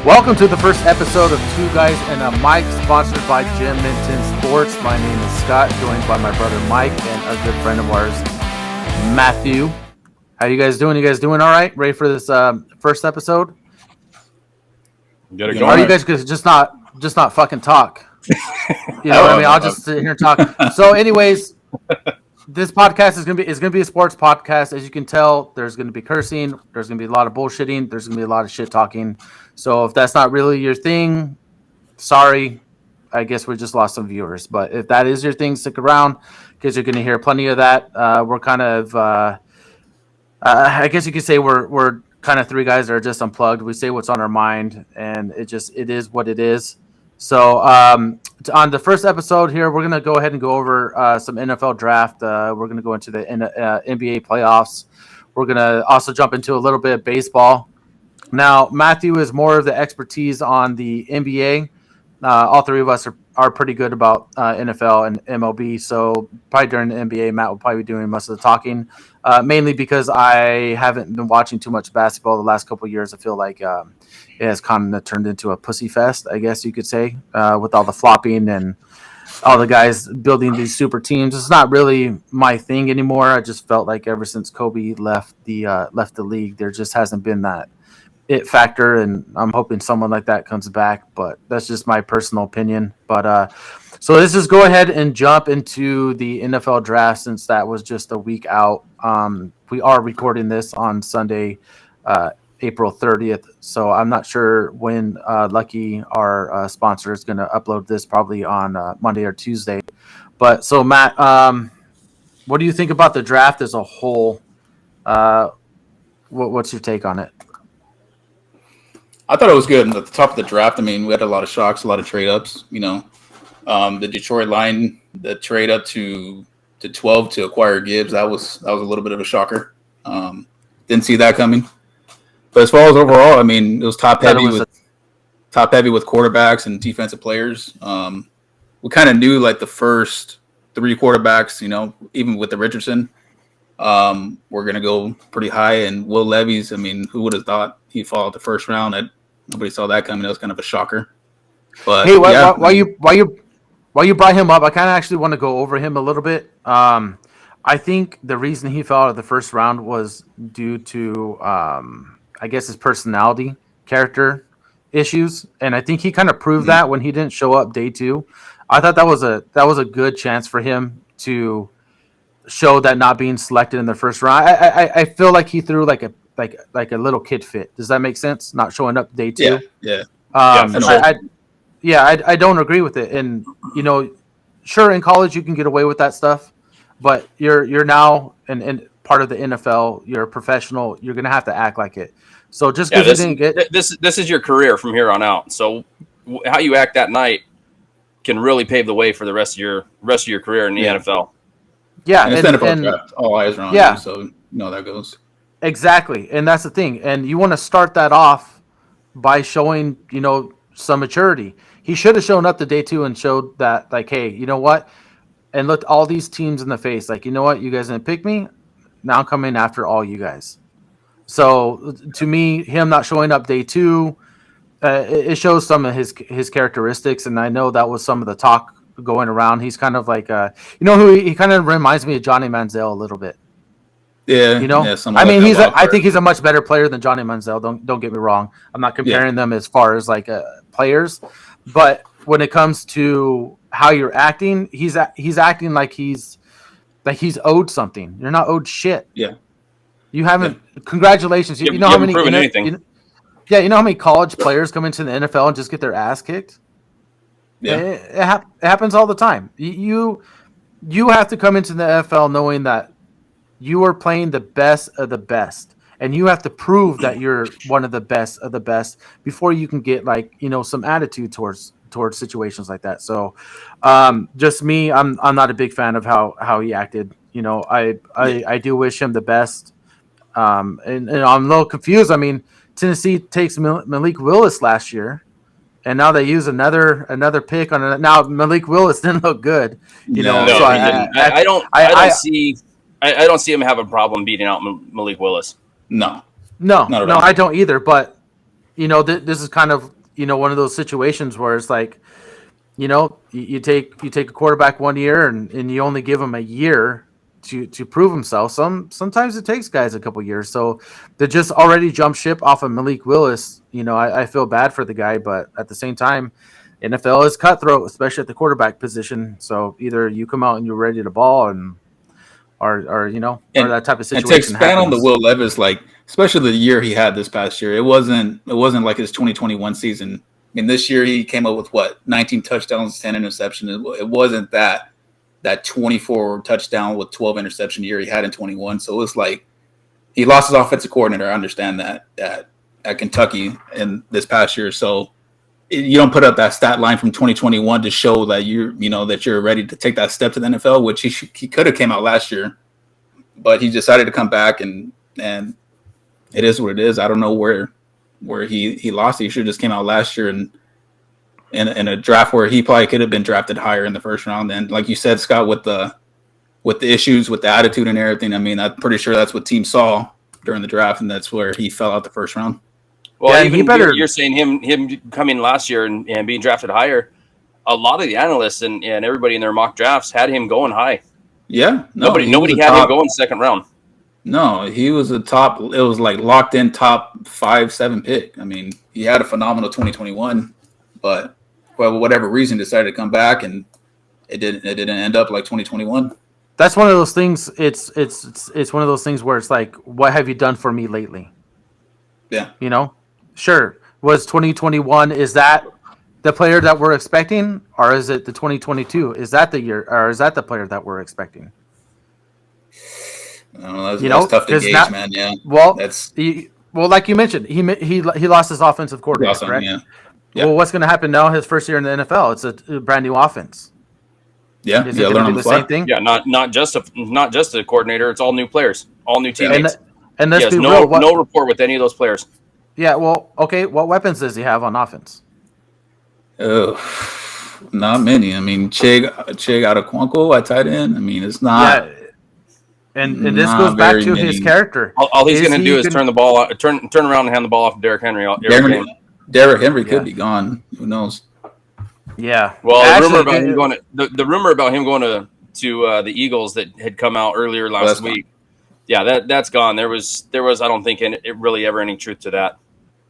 Welcome to the first episode of Two Guys and a Mic, sponsored by Jim Minton Sports. My name is Scott, joined by my brother Mike and a good friend of ours, Matthew. How you guys doing? You guys doing all right? Ready for this first episode? Get it going. Are you guys just not fucking talk? You know what I mean? I'll just sit here and talk. So, anyways, this podcast is gonna be a sports podcast. As you can tell, there's gonna be cursing. There's gonna be a lot of bullshitting. There's gonna be a lot of shit talking. So if that's not really your thing, sorry. I guess we just lost some viewers. But if that is your thing, stick around because you're gonna hear plenty of that. We're kind of, I guess you could say we're kind of three guys that are just unplugged. We say what's on our mind, and it is what it is. So on the first episode here, we're going to go ahead and go over some NFL draft. We're going to go into the NBA playoffs. We're going to also jump into a little bit of baseball. Now, Matthew is more of the expertise on the NBA. All three of us are pretty good about NFL and MLB. So probably during the NBA, Matt will probably be doing most of the talking, mainly because I haven't been watching too much basketball the last couple of years. I feel like it has kind of turned into a pussy fest, I guess you could say, with all the flopping and all the guys building these super teams. It's not really my thing anymore. I just felt like ever since Kobe left the league, there just hasn't been that it factor, and I'm hoping someone like that comes back, but that's just my personal opinion. But so let's just go ahead and jump into the NFL draft, since that was just a week out. We are recording this on Sunday, April 30th, so I'm not sure when Lucky, our sponsor, is going to upload this, probably on Monday or Tuesday. But so Matt, what do you think about the draft as a whole? What's your take on it? I thought it was good. At the top of the draft, I mean, we had a lot of shocks, a lot of trade ups. You know, the Detroit line, the trade up to 12 to acquire Gibbs, that was a little bit of a shocker. Didn't see that coming. But as far as overall, I mean, it was top heavy with quarterbacks and defensive players. We kind of knew like the first three quarterbacks, you know, even with the Richardson, we're gonna go pretty high. And Will Levis, I mean, who would have thought he'd fall out the first round? Nobody saw that coming. That was kind of a shocker. But hey, why you brought him up? I kind of actually want to go over him a little bit. I think the reason he fell out of the first round was due to, I guess, his personality, character issues, and I think he kind of proved that when he didn't show up day two. I thought that was a good chance for him to show that not being selected in the first round. I feel like he threw like a little kid fit. Does that make sense? Not showing up day two. Yeah. I don't agree with it. And you know, sure, in college you can get away with that stuff, but you're now and part of the NFL. You're a professional. You're gonna have to act like it. So just because you didn't get this is your career from here on out. So how you act that night can really pave the way for the rest of your career in the NFL. Yeah, and it's NFL draft. All eyes are on you, so you know that goes. Exactly, and that's the thing. And you want to start that off by showing, you know, some maturity. He should have shown up to day two and showed that, like, hey, you know what? And looked all these teams in the face, like, you know what? You guys didn't pick me. Now I'm coming after all you guys. So to me, him not showing up day two, it shows some of his characteristics, and I know that was some of the talk going around. He's kind of like, you know, who he kind of reminds me of Johnny Manziel a little bit. Yeah, you know. Yeah, I mean, I think he's a much better player than Johnny Manziel. Don't get me wrong. I'm not comparing them as far as like players, but when it comes to how you're acting, he's acting like he's owed something. You're not owed shit. Yeah, you haven't. Yeah. Congratulations. You know how many proven anything. You know how many college players come into the NFL and just get their ass kicked. Yeah, it happens all the time. You have to come into the NFL knowing that you are playing the best of the best, and you have to prove that you're one of the best of the best before you can get, like, you know, some attitude towards situations like that. So, just me, I'm not a big fan of how he acted. You know, I do wish him the best. And I'm a little confused. I mean, Tennessee takes Malik Willis last year, and now they use another pick on it. Now Malik Willis didn't look good, you know. No, so I don't see him have a problem beating out Malik Willis. No, I don't either. But this is kind of one of those situations where it's like, you take a quarterback 1 year and you only give him a year to prove himself. Sometimes it takes guys a couple years. So to just already jump ship off of Malik Willis, I feel bad for the guy, but at the same time, NFL is cutthroat, especially at the quarterback position. So either you come out and you're ready to ball, or that type of situation. And to expand on the happens. Will Levis, like especially the year he had this past year, it wasn't like his 2021 season. I mean, this year he came up with 19 touchdowns, 10 interceptions. It wasn't that 24 touchdown with 12 interception year he had in 21. So it's like he lost his offensive coordinator. I understand that at Kentucky in this past year. So you don't put up that stat line from 2021 to show that you're ready to take that step to the NFL, which he could have came out last year, but he decided to come back and it is what it is. I don't know where he lost. He should have just came out last year and in a draft where he probably could have been drafted higher in the first round. And like you said, Scott, with the issues with the attitude and everything, I mean, I'm pretty sure that's what teams saw during the draft, and that's where he fell out the first round. Well, even you're saying him coming last year and being drafted higher. A lot of the analysts and everybody in their mock drafts had him going high. Yeah, nobody had him going second round. No, he was a top. It was like locked in top 5-7 pick. I mean, he had a phenomenal 2021, but for whatever reason decided to come back, and it didn't end up like 2021. That's one of those things. It's one of those things where it's like, what have you done for me lately? Yeah, Sure. Was 2021, is that the player that we're expecting, or is it the 2022? Is that the year, or is that the player that we're expecting? I don't know. That's tough to gauge, man. Yeah. Well, like you mentioned, he lost his offensive coordinator, correct? Yeah. Well, what's going to happen now? His first year in the NFL, it's a brand new offense. Yeah, is it going to do the same thing? Yeah, not just a coordinator. It's all new players, all new teammates. And let's be no real. No rapport with any of those players. Yeah, well, okay. What weapons does he have on offense? Oh, not many. I mean, Chig Okonkwo at tight end. I mean, it's not. Yeah. And this goes back to his character. All he's going to do is turn the ball, turn around and hand the ball off to Derrick Henry. Derrick Henry could be gone. Who knows? Yeah. Well, the rumor about him going to the Eagles that had come out earlier last week. Yeah, that's gone. There was I don't think it really ever any truth to that.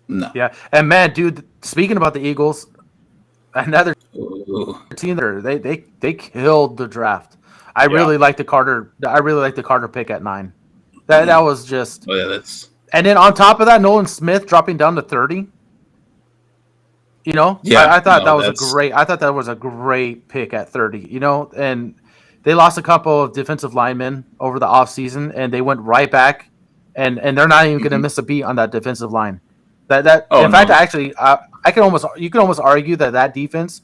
No. Yeah, and man, dude, speaking about the Eagles, another team there, they killed the draft. I really like the Carter pick at 9. That was just. Oh yeah, that's. And then on top of that, Nolan Smith dropping down to 30. I thought that was a great pick at 30. And they lost a couple of defensive linemen over the offseason, and they went right back, and they're not even going to miss a beat on that defensive line. Actually, you can almost argue that defense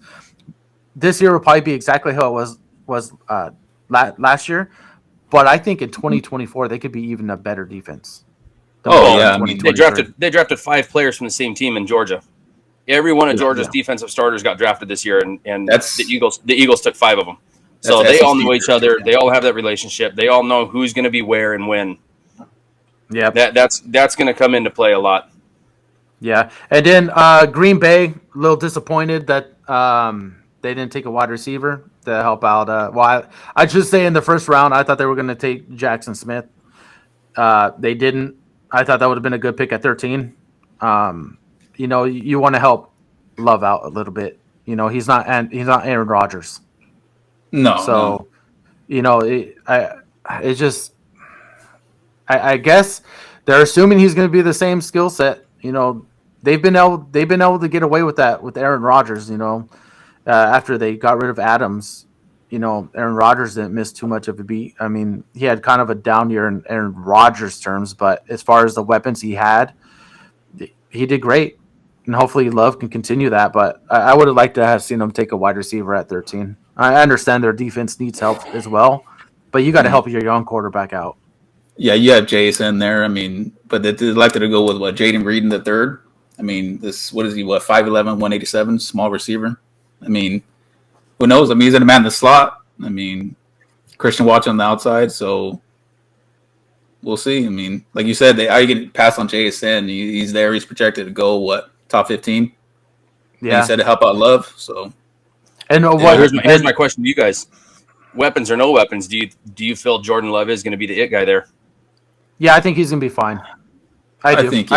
this year will probably be exactly how it was last year, but I think in 2024 they could be even a better defense. I mean, they drafted 5 players from the same team in Georgia. Every one of Georgia's defensive starters got drafted this year, and the Eagles took 5 of them. So they all know each other. They all have that relationship. They all know who's going to be where and when. Yeah, that's going to come into play a lot. Yeah, and then Green Bay, a little disappointed that they didn't take a wide receiver to help out. I should say in the first round, I thought they were going to take Jackson Smith. They didn't. I thought that would have been a good pick at 13. You want to help Love out a little bit. He's not Aaron Rodgers. No. So, I guess they're assuming he's going to be the same skill set. They've been able to get away with that with Aaron Rodgers. After they got rid of Adams, Aaron Rodgers didn't miss too much of a beat. I mean, he had kind of a down year in Aaron Rodgers terms, but as far as the weapons he had, he did great. And hopefully Love can continue that. But I would have liked to have seen them take a wide receiver at 13. I understand their defense needs help as well, but you got to help your young quarterback out. Yeah, you have Jason there. I mean, but they elected to go with Jaden Reed in the third. I mean, what is he, 5'11", 187, small receiver. I mean, who knows? I mean, he's in a man in the slot. I mean, Christian Watson on the outside, so we'll see. I mean, like you said, I get passed on Jason. He's there. He's projected to go, top 15. Yeah, he said to help out Love. So, and here's my question to you guys: weapons or no weapons, do you feel Jordan Love is going to be the it guy there? Yeah, I think he's gonna be fine. I think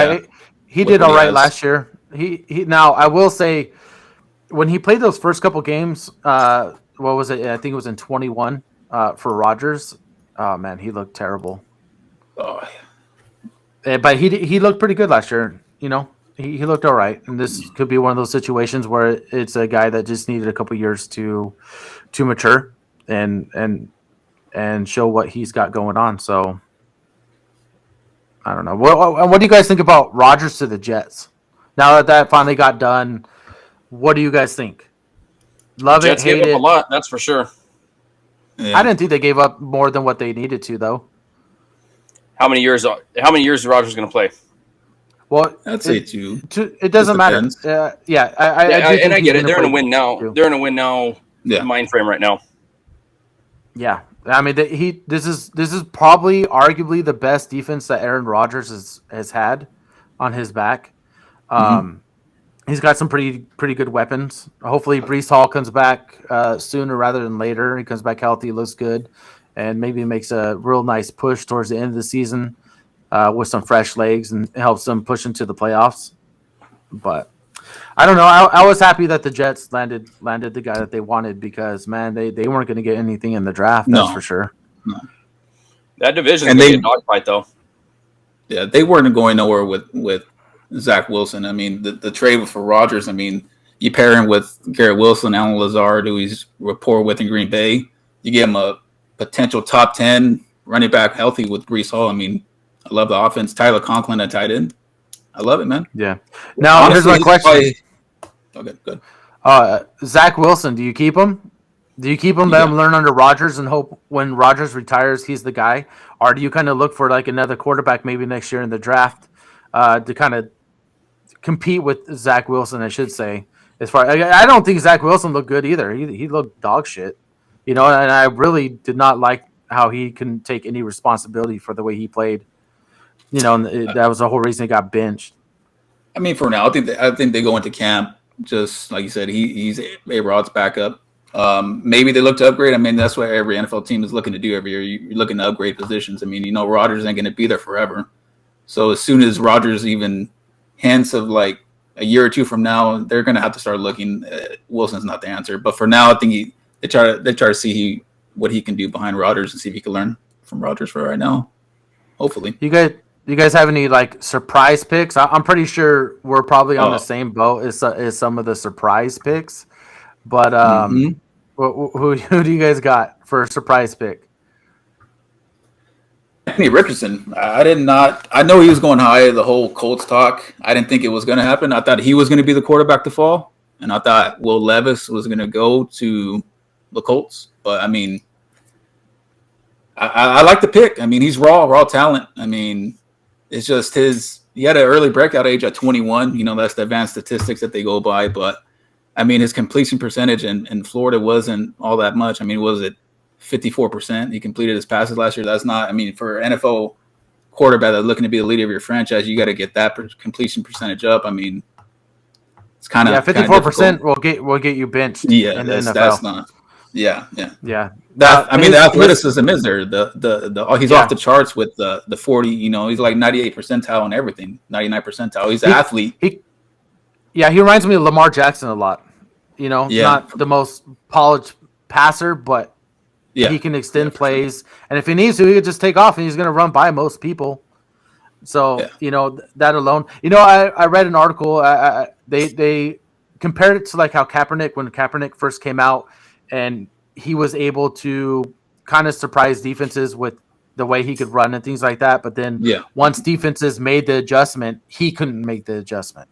he did all right last year. He now I will say when he played those first couple games, what was it? I think it was in 21 for Rodgers. Oh man, he looked terrible. Oh, but he looked pretty good last year. You know, he looked all right. And this could be one of those situations where it's a guy that just needed a couple years to mature and show what he's got going on. So I don't know. What do you guys think about Rodgers to the Jets? Now that finally got done, what do you guys think? Love Jets it, hate gave it. up a lot, that's for sure. Yeah. I didn't think they gave up more than what they needed to, though. How many years is Rodgers going to play? Well, I'd say two. It doesn't matter. Yeah, I get it. They're in a win now. They're in a win now. Mind frame right now. Yeah, I mean, this is probably arguably the best defense that Aaron Rodgers has had on his back. He's got some pretty good weapons. Hopefully, Breece Hall comes back sooner rather than later. He comes back healthy, looks good, and maybe makes a real nice push towards the end of the season with some fresh legs and helps them push into the playoffs. But I don't know. I was happy that the Jets landed the guy that they wanted because, man, they weren't going to get anything in the draft. That's for sure. No. That division is going to be a dogfight, though. Yeah, they weren't going nowhere with Zach Wilson. I mean, the trade for Rodgers, I mean, you pair him with Garrett Wilson, Alan Lazard, who he's rapport with in Green Bay. You give him a potential top 10 running back healthy with Breece Hall. I mean, I love the offense. Tyler Conklin at tight end. I love it, man. Yeah. Now, honestly, here's my question. Okay, good. Zach Wilson, do you keep him? Do you keep him, let him learn under Rodgers and hope when Rodgers retires, he's the guy? Or do you kind of look for like another quarterback maybe next year in the draft to kind of compete with Zach Wilson, I should say? I don't think Zach Wilson looked good either. He looked dog shit. You know, and I really did not like how he couldn't take any responsibility for the way he played. You know, and that was the whole reason he got benched. I mean, for now, I think they go into camp just like you said. He's A-Rod's backup. Maybe they look to upgrade. I mean, that's what every NFL team is looking to do every year. You're looking to upgrade positions. I mean, you know, Rodgers ain't going to be there forever. So as soon as Rodgers even hints of like a year or two from now, they're going to have to start looking. Wilson's not the answer, but for now, I think they try to see what he can do behind Rodgers and see if he can learn from Rodgers for right now. Hopefully, you guys have any like surprise picks? I'm pretty sure we're probably on the same boat as some of the surprise picks, but who do you guys got for a surprise pick? Anthony Richardson. I know he was going high, the whole Colts talk. I didn't think it was going to happen. I thought he was going to be the quarterback to fall, and I thought Will Levis was going to go to the Colts. But, I mean, I like the pick. I mean, he's raw talent. I mean, it's just he had an early breakout age at 21. You know, that's the advanced statistics that they go by. But, I mean, his completion percentage in Florida wasn't all that much. I mean, was it 54%? He completed his passes last year. That's not, I mean, for an NFL quarterback that's looking to be the leader of your franchise, you got to get that completion percenatge up. I mean, it's kind of 54% will get you benched. Yeah, in the NFL. That's not. Yeah. The athleticism is there. He's off the charts with the 40. You know, he's like 98 percentile and everything. 99 percentile. He's an athlete. He reminds me of Lamar Jackson a lot. You know, not the most polished passer, but he can extend plays, and if he needs to, he could just take off, and he's going to run by most people. So you know that alone. You know, I read an article. They compared it to like how when Kaepernick first came out, and he was able to kind of surprise defenses with the way he could run and things like that. But then once defenses made the adjustment, he couldn't make the adjustment.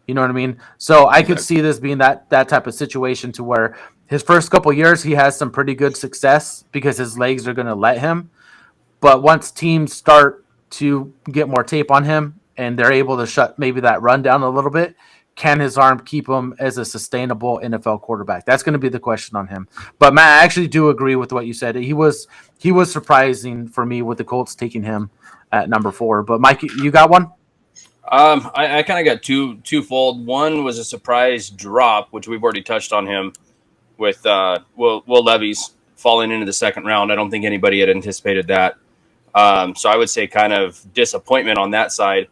You know what I mean? So I could see this being that type of situation to where his first couple of years he has some pretty good success because his legs are going to let him. But once teams start to get more tape on him and they're able to shut maybe that run down a little bit, can his arm keep him as a sustainable NFL quarterback? That's going to be the question on him. But Matt, I actually do agree with what you said. He was surprising for me with the Colts taking him at number 4. But Mike, you got one? I kind of got twofold. One was a surprise drop, which we've already touched on him with Will Levis falling into the second round. I don't think anybody had anticipated that. So I would say kind of disappointment on that side.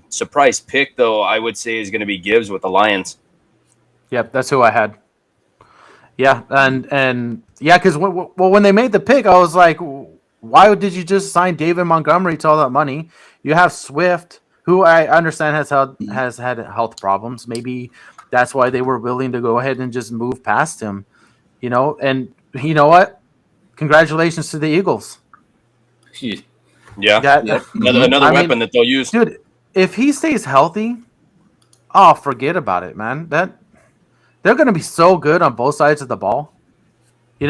Surprise pick, though, I would say is going to be Gibbs with the Lions. Yep, that's who I had. Yeah, and yeah, because when they made the pick, I was like, why did you just sign David Montgomery to all that money? You have Swift, who I understand has had health problems. Maybe that's why they were willing to go ahead and just move past him. And you know what? Congratulations to the Eagles. Yeah. Another weapon that they'll use. Dude, if he stays healthy, oh, forget about it, man. They're going to be so good on both sides of the ball. They're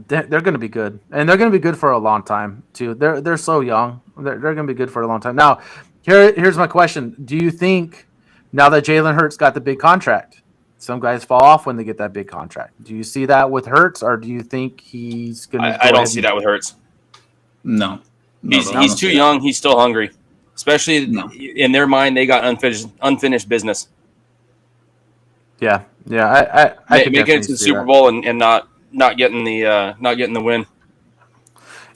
going to be good, and they're going to be good for a long time too. They're so young. They're going to be good for a long time. Now, here's my question: do you think now that Jalen Hurts got the big contract, some guys fall off when they get that big contract? Do you see that with Hurts, or do you think he's going to? I don't see that with Hurts. No. He's too young. He's still hungry, especially in their mind. They got unfinished business. Yeah. I making it to the Super Bowl and not getting the win.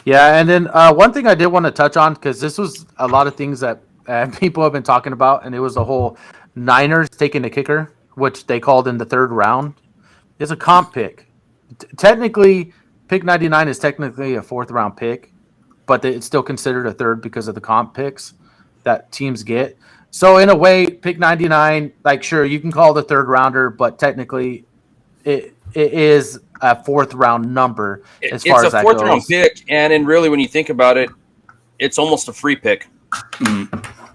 Yeah, and then one thing I did want to touch on, because this was a lot of things that people have been talking about, and it was the whole Niners taking the kicker, which they called in the third round. It's a comp pick. Technically, pick 99 is technically a fourth round pick, but it's still considered a third because of the comp picks that teams get. So in a way, pick 99, like, sure, you can call it a third rounder, but technically it is a fourth round number as far as that goes. It's a fourth round pick, and really when you think about it, it's almost a free pick.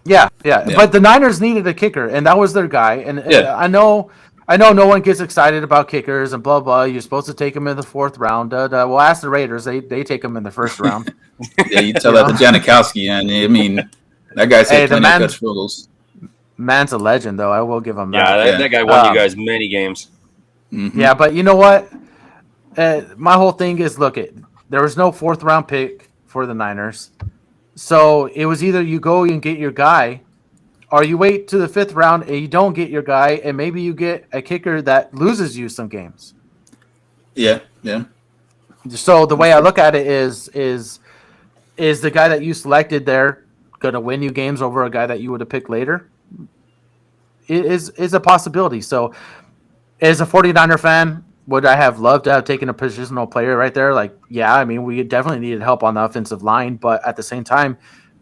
Yeah. But the Niners needed a kicker, and that was their guy. And I know no one gets excited about kickers and blah, blah. You're supposed to take them in the fourth round. Well, ask the Raiders. They take them in the first round. Yeah, you tell that to Janikowski, and I mean, that guy's had plenty of catch struggles. Man's a legend, though. I will give him that. Yeah, that guy won you guys many games. Mm-hmm. Yeah, but you know what? My whole thing is, there was no fourth round pick for the Niners. So it was either you go and get your guy, or you wait to the fifth round and you don't get your guy, and maybe you get a kicker that loses you some games. Yeah. So the way I look at it is the guy that you selected there going to win you games over a guy that you would have picked later? It is a possibility. So as a 49er fan, would I have loved to have taken a positional player right there? Like, yeah, I mean, we definitely needed help on the offensive line, but at the same time,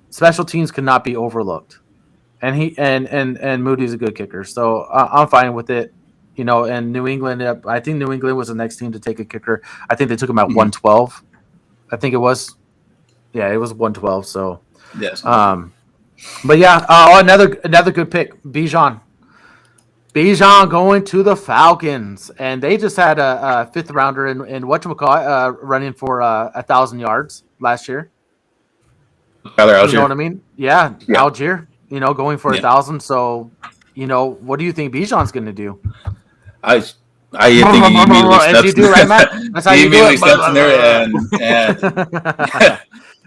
special teams cannot be overlooked. And and Moody's a good kicker, so I'm fine with it. And New England, I think New England was the next team to take a kicker. I think they took him at 112. I think it was. Yeah, it was 112. So yes. But yeah, another good pick, Bijan. Bijan going to the Falcons, and they just had a fifth rounder in whatchamacallit, running for 1,000 yards last year. Tyler Algier. You know what I mean? Yeah. Algier. Going for 1,000. So, what do you think Bijan's going to do? I think he immediately steps. You do, right, Matt? That's how you do it. Steps in there and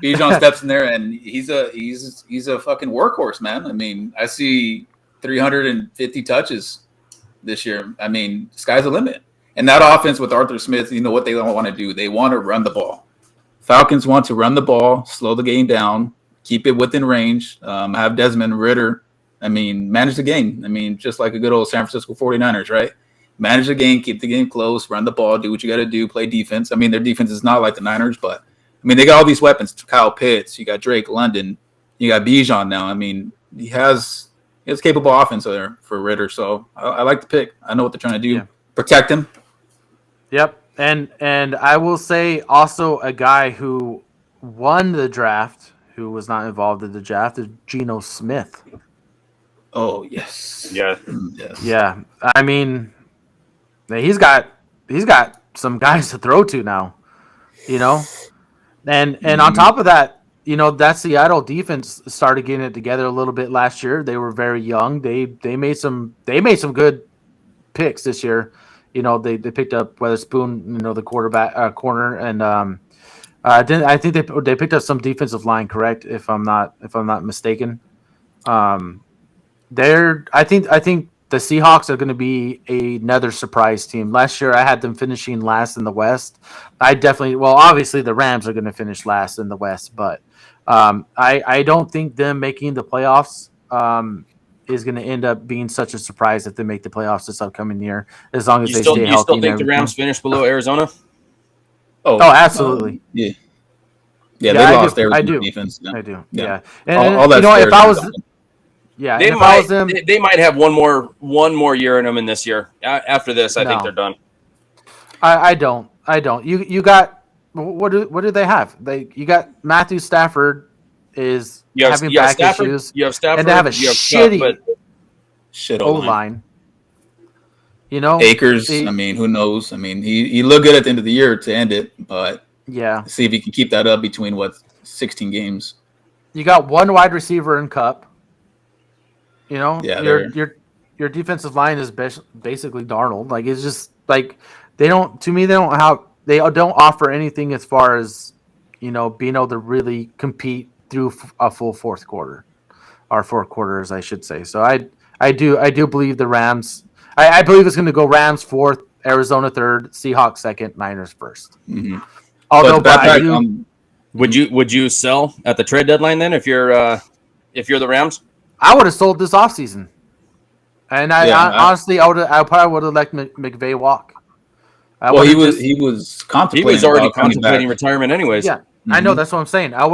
Bijan steps in there, and he's a fucking workhorse, man. I mean, I see 350 touches this year. I mean, sky's the limit. And that offense with Arthur Smith, what they don't want to do? They want to run the ball. Falcons want to run the ball, slow the game down, keep it within range, have Desmond Ridder, manage the game. Just like a good old San Francisco 49ers, right? Manage the game, keep the game close, run the ball, do what you got to do, play defense. Their defense is not like the Niners, but, they got all these weapons. Kyle Pitts, you got Drake London, you got Bijan now. He has capable offense there for Ridder, so I like the pick. I know what they're trying to do. Yeah. Protect him. Yep, and I will say also a guy who won the draft, who was not involved in the draft, is Geno Smith. Oh, yes. Yeah. Yes. Yeah. He's got some guys to throw to now, And on top of that, that Seattle defense started getting it together a little bit last year. They were very young. They made some good picks this year. They picked up Weatherspoon, the quarterback corner, and I think they picked up some defensive line, correct? If I'm not mistaken. I think the Seahawks are going to be another surprise team. Last year, I had them finishing last in the West. Obviously, the Rams are going to finish last in the West, but I don't think them making the playoffs is going to end up being such a surprise if they make the playoffs this upcoming year, as long as they stay healthy. You still think the Rams finish below Arizona? Oh, absolutely. Yeah, they lost their defense. Yeah. I do. Yeah. And all that if I was. Yeah, they might have one more year in them in this year. After this, I think they're done. I don't. You got what do they have? You got Matthew Stafford having back issues. You have Stafford, and they have a shitty O-line. Akers. Who knows? He looked good at the end of the year to end it, but see if he can keep that up between 16 games. You got one wide receiver in Cup. Your defensive line is basically Darnold. Like, it's just like they don't offer anything as far as being able to really compete through a full fourth quarter, or 4 quarters, I should say. So I do believe the Rams. I believe it's going to go Rams 4th, Arizona 3rd, Seahawks 2nd, Niners 1st. Mm-hmm. Although, would you sell at the trade deadline then if you're the Rams? I would have sold this offseason. And honestly, I probably would have let McVay walk. He was contemplating. He was already contemplating retirement, anyways. Yeah, I know. That's what I'm saying. I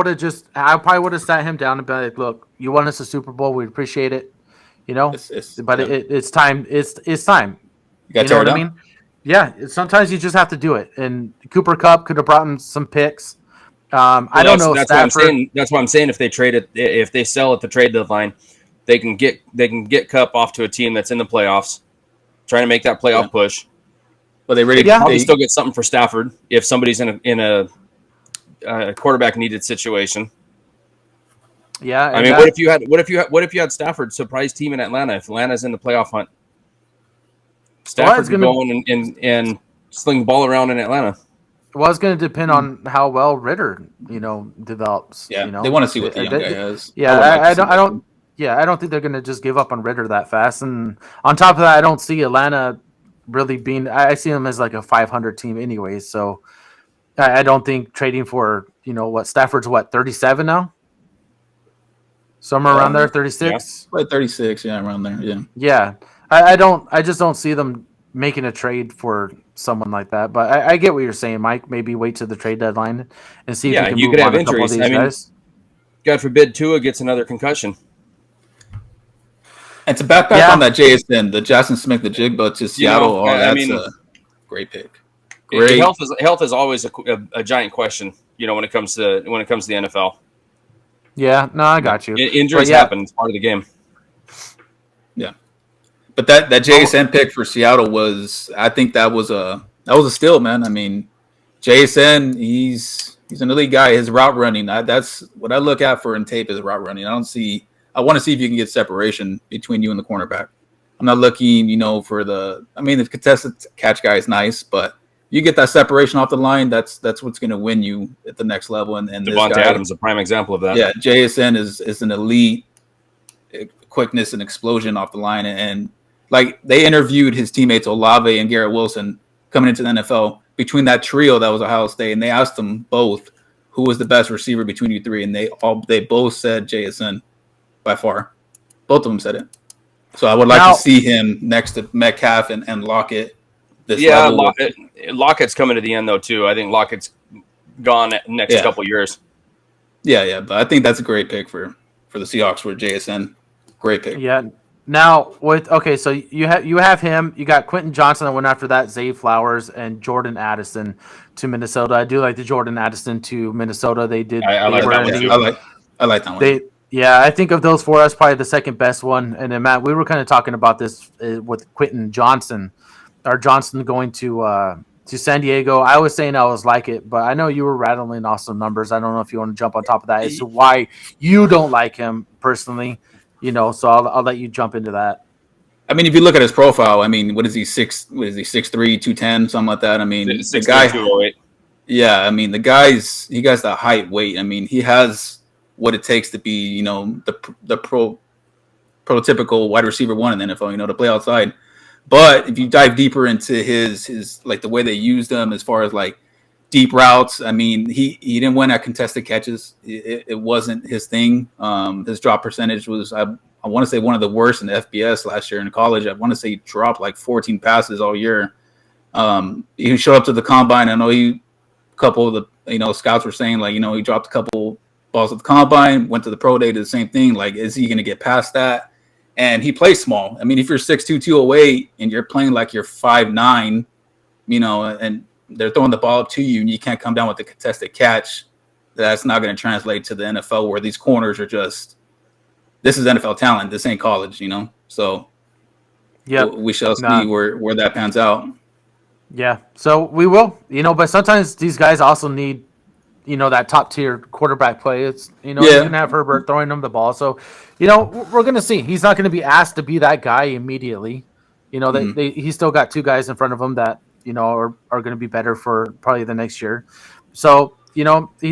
probably would have sat him down and been like, "Look, you won us a Super Bowl. We appreciate it, it's time. It's time. You know what I mean? Yeah. Sometimes you just have to do it. And Cooper Kupp could have brought him some picks. I don't know. That's what I'm saying. If they sell at the trade deadline, they can get Kupp off to a team that's in the playoffs, trying to make that playoff push. But they still get something for Stafford if somebody's in a quarterback needed situation. Yeah, what if you had Stafford surprise team in Atlanta if Atlanta's in the playoff hunt? Stafford's going and sling the ball around in Atlanta. Well, it's going to depend on how well Ritter, develops. Yeah, they want to see what the young guy has. Yeah, I don't. Yeah, I don't think they're going to just give up on Ritter that fast. And on top of that, I don't see Atlanta really being. I see them as like a 500 team, anyways. So I don't think trading for Stafford's 37 now. Somewhere around there, 36. Like 36, around there. Yeah. Yeah, I just don't see them making a trade for someone like that. But I get what you're saying, Mike. Maybe wait to the trade deadline and see if you could have injuries. Guys. God forbid Tua gets another concussion. And to back on that JSN, the Jackson Smith, the Jigba to Seattle, that's a great pick. Great. Health is always a giant question, when it comes to the NFL. Yeah, no, I got you. Injuries happen; it's part of the game. Yeah, but that JSN pick for Seattle was a steal, man. JSN, he's an elite guy. His route running, that's what I look at for in tape is route running. I want to see if you can get separation between you and the cornerback. I'm not looking, for the contested catch guy is nice, but you get that separation off the line, that's what's going to win you at the next level. And Devontae Adams is a prime example of that. Yeah, JSN is an elite quickness and explosion off the line. And like they interviewed his teammates Olave and Garrett Wilson coming into the NFL. Between that trio that was Ohio State, and they asked them both who was the best receiver between you three, and they both said JSN. By far, both of them said it. So I would like to see him next to Metcalf and Lockett. Lockett's coming to the end though too. I think Lockett's gone next couple years. Yeah, but I think that's a great pick for the Seahawks for JSN. Great pick. Yeah. Now so you have him. You got Quentin Johnson that went after that, Zay Flowers and Jordan Addison to Minnesota. I do like the Jordan Addison to Minnesota. They did. I like that one. I like that one. Yeah, I think of those four, that's probably the second best one. And then, Matt, we were kind of talking about this with Quentin Johnson, or Johnson going to San Diego. I was saying I was like it, but I know you were rattling off some numbers. I don't know if you want to jump on top of that as to why you don't like him personally, so I'll let you jump into that. If you look at his profile, what is he, 6'3", 210, something like that? The guy, 208. Yeah, the he got the height, weight. He has what it takes to be, the prototypical wide receiver one in the NFL, to play outside. But if you dive deeper into his like the way they used him as far as like deep routes, I mean, he didn't win at contested catches. It wasn't his thing. His drop percentage was, I want to say, one of the worst in the FBS last year in college. I want to say he dropped like 14 passes all year. He showed up to the combine. I know a couple of the scouts were saying like he dropped a couple balls at the combine, went to the pro day, did the same thing. Like, is he going to get past that? And he plays small. I mean, if you're 6'2", 208 and you're playing like you're 5'9", and they're throwing the ball up to you and you can't come down with the contested catch, that's not going to translate to the NFL where these corners are just, this is NFL talent. This ain't college, So yeah, we shall see where that pans out. Yeah, so we will, but sometimes these guys also need, that top tier quarterback play. It's, you can have Herbert throwing them the ball. So, we're going to see. He's not going to be asked to be that guy immediately. He's still got two guys in front of him that, are going to be better for probably the next year. So, he's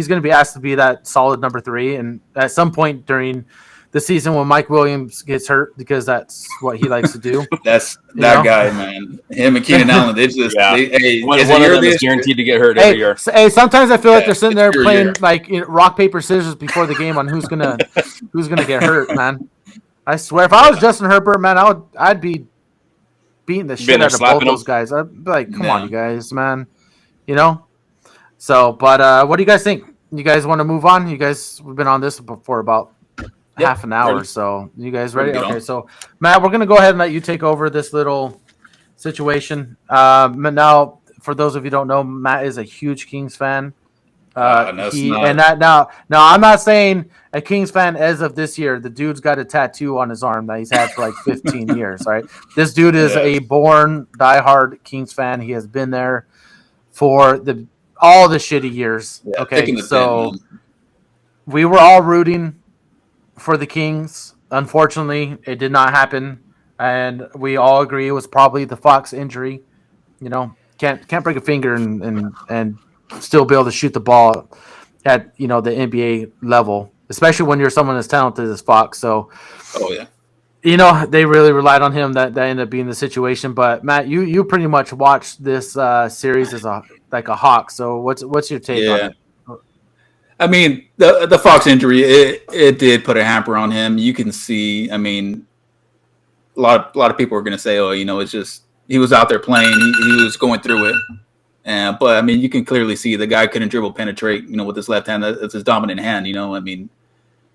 going to be asked to be that solid number 3. And at some point during the season when Mike Williams gets hurt, because that's what he likes to do. That's that guy, man. Him and Keenan Allen, they just one of them is guaranteed to get hurt every year. Hey, sometimes I feel like they're sitting there playing like rock paper scissors before the game on who's gonna get hurt, man. I swear, if I was Justin Herbert, man, I'd be beating the shit out of both those guys. I'd be like, come on, you guys, man. So, but what do you guys think? You guys want to move on? You guys, we've been on this for about half an hour, so you guys ready? Okay, so Matt, we're gonna go ahead and let you take over this little situation. Now, for those of you who don't know, Matt is a huge Kings fan. I'm not saying a Kings fan as of this year. The dude's got a tattoo on his arm that he's had for like 15 years. Right, this dude is a born diehard Kings fan. He has been there for all the shitty years. Yeah, okay, so we were all rooting for the Kings. Unfortunately, it did not happen, and we all agree it was probably the Fox injury. Can't break a finger and still be able to shoot the ball at the NBA level, especially when you're someone as talented as Fox. So, they really relied on him. That ended up being the situation. But Matt, you pretty much watched this series as a hawk. So what's your take on it? I mean, the Fox injury, it did put a hamper on him. You can see, I mean, a lot of people are going to say, it's just he was out there playing, he was going through it. But I mean, you can clearly see the guy couldn't dribble penetrate, with his left hand. That's his dominant hand. I mean,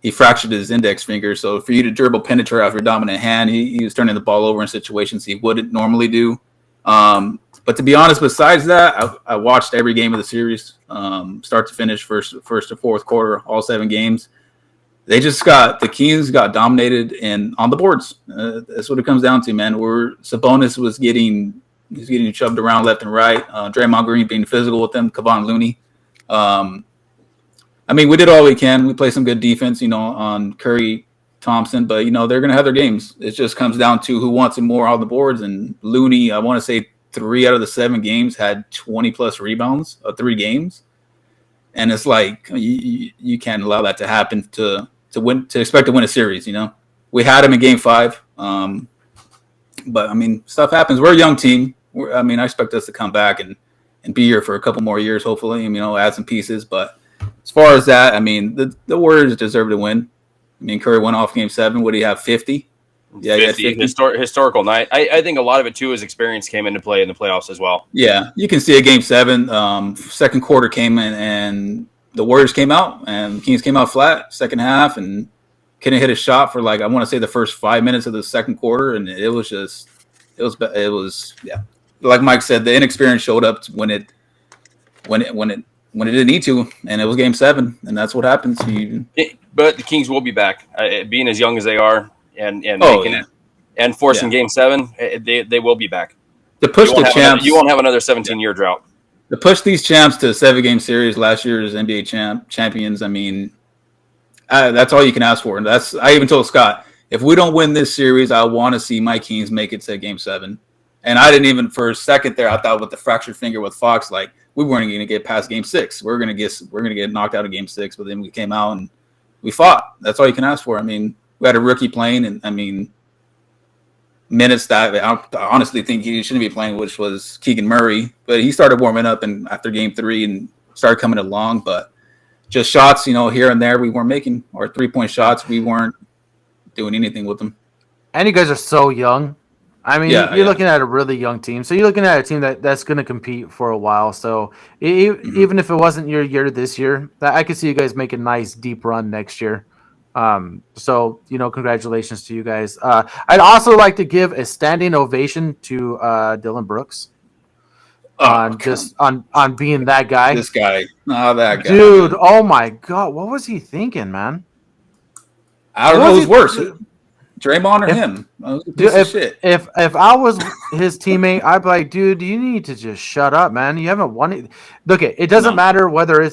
he fractured his index finger. So for you to dribble penetrate off your dominant hand, he was turning the ball over in situations he wouldn't normally do. But to be honest, besides that, I watched every game of the series, start to finish, first to fourth quarter, all 7 games. The Kings got dominated on the boards. That's what it comes down to, man. Where Sabonis was getting shoved around left and right. Draymond Green being physical with them. Kevon Looney. I mean, we did all we can. We played some good defense, on Curry, Thompson, but they're going to have their games. It just comes down to who wants it more on the boards. And Looney, I want to say 3 out of the 7 games had 20+ rebounds of 3 games, and it's like you can't allow that to happen to expect to win a series. We had him in Game 5, but I mean, stuff happens. We're a young team. I expect us to come back and be here for a couple more years, hopefully. Add some pieces, but as far as that, I mean, the Warriors deserve to win. I mean, Curry went off Game 7. What do you have? 50. Yeah, 50. Historical night. I think a lot of it too is experience came into play in the playoffs as well. Yeah, you can see a Game 7. Second quarter came in and the Warriors came out and the Kings came out flat second half and couldn't hit a shot for I want to say the first 5 minutes of the second quarter, and it was like Mike said, the inexperience showed up when it didn't need to, and it was Game 7, and that's what happens. But the Kings will be back, being as young as they are. And making it and forcing Game 7, they will be back. To push the champs, you won't have another 17-year drought. To push these champs to a 7-game series, last year's NBA champions. I mean, that's all you can ask for. And I even told Scott, if we don't win this series, I want to see my Kings make it to Game 7. And I didn't even for a second there. I thought with the fractured finger with Fox, like we weren't going to get past Game 6. We're going to get knocked out of Game 6. But then we came out and we fought. That's all you can ask for. I mean, we had a rookie playing, and I mean, minutes that I honestly think he shouldn't be playing, which was Keegan Murray, but he started warming up and after game 3 and started coming along, but just shots, here and there we weren't making, or 3-point shots, we weren't doing anything with them. And you guys are so young. I mean, you're looking at a really young team. So you're looking at a team that's going to compete for a while. So even if it wasn't your year this year, I could see you guys make a nice deep run next year. So congratulations to you guys. I'd also like to give a standing ovation to Dylan Brooks on being that guy. This guy, that guy, dude. Oh my God, what was he thinking, man? I don't know who's worse, Draymond or him. Dude, if I was his teammate, I'd be like, dude, you need to just shut up, man. You haven't won it. Look, it doesn't matter whether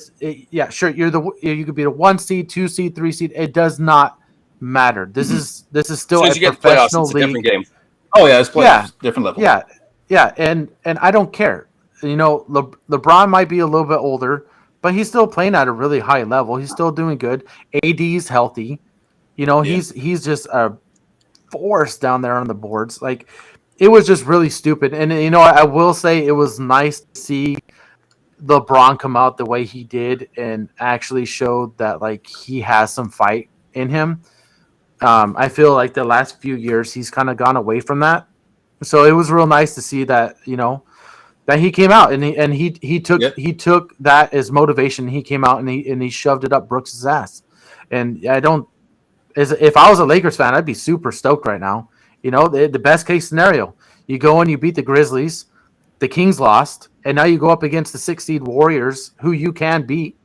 sure, you could be the 1 seed, 2 seed, 3 seed. It does not matter. This is still a professional league. A different game. Oh yeah, it's playoffs, different level. Yeah, and I don't care. LeBron might be a little bit older, but he's still playing at a really high level. He's still doing good. AD's healthy. He's just a force down there on the boards. Like, it was just really stupid. And I will say it was nice to see LeBron come out the way he did and actually showed that like he has some fight in him. I feel like the last few years he's kind of gone away from that. So it was real nice to see that that he came out and he took that as motivation. He came out and he shoved it up Brooks' ass. And if I was a Lakers fan, I'd be super stoked right now. The best case scenario, you go and you beat the Grizzlies, the Kings lost, and now you go up against the 6 seed Warriors, who you can beat.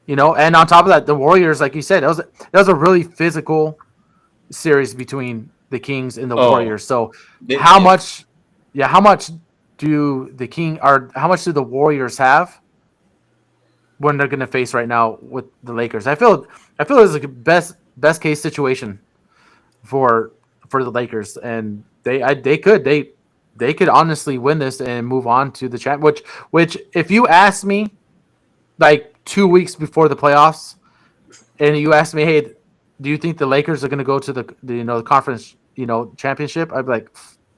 And on top of that, the Warriors, like you said, that was a really physical series between the Kings and the Warriors. So how much do how much do the Warriors have when they're going to face right now with the Lakers? I feel it's like a best case situation for the Lakers, and they could honestly win this and move on to the champ. Which if you asked me like 2 weeks before the playoffs, and you asked me, hey, do you think the Lakers are going to go to the conference championship? I'd be like,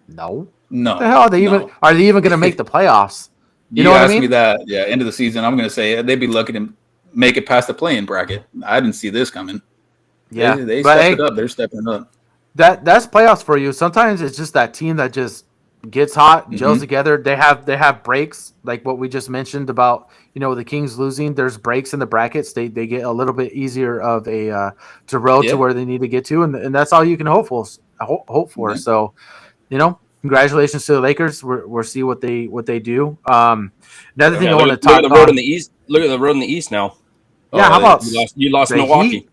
no. What the hell are they even going to make the playoffs? You know what I mean? Me that, end of the season, I'm going to say they'd be lucky to make it past the play-in bracket. I didn't see this coming. Yeah, they stepped it up. They're stepping up. That's playoffs for you. Sometimes it's just that team that just gets hot, gels together. They have breaks, like what we just mentioned about the Kings losing. There's breaks in the brackets. They get a little bit easier of a to road to where they need to get to, and that's all you can hope for. Mm-hmm. So, congratulations to the Lakers. We'll see what they do. Another thing I want to talk about. Look at the road in the East. Look at the road in the East now. Yeah, how about you lost Milwaukee?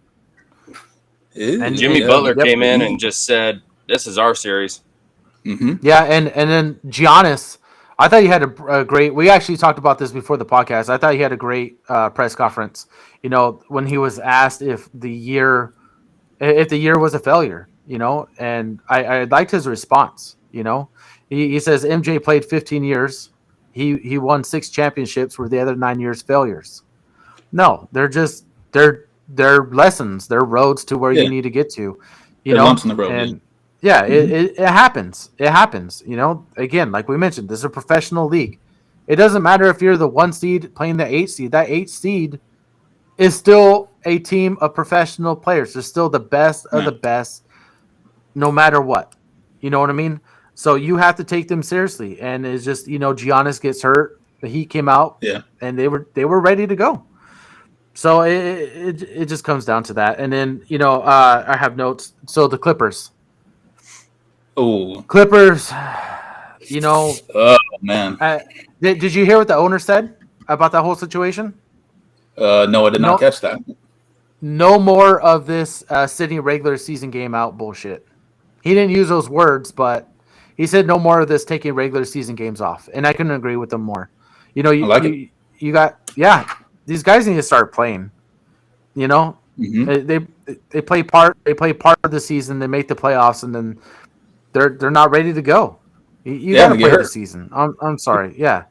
And Jimmy Butler came in and just said, "This is our series." Mm-hmm. Yeah, and then Giannis, I thought he had a great. We actually talked about this before the podcast. I thought he had a great press conference. When he was asked if the year was a failure. And I liked his response. He says MJ played 15 years. He won 6 championships, where the other 9 years failures. No, they're lessons. They're roads to where you need to get to. Lumps in the road. And it happens. It happens. Again, like we mentioned, this is a professional league. It doesn't matter if you're the 1 seed playing the 8 seed. That 8 seed is still a team of professional players. They're still the best of the best, no matter what. You know what I mean? So you have to take them seriously. And it's just, Giannis gets hurt. He came out and they were ready to go. So it just comes down to that. And then, I have notes. So the Clippers. Oh. Clippers, Oh, man. Did you hear what the owner said about that whole situation? No, I did not catch that. No more of this sitting regular season game out bullshit. He didn't use those words, but he said no more of this taking regular season games off. And I couldn't agree with him more. You got these guys need to start playing. They play part of the season, they make the playoffs, and then they're not ready to go. You got to play the season. I'm sorry. Yeah.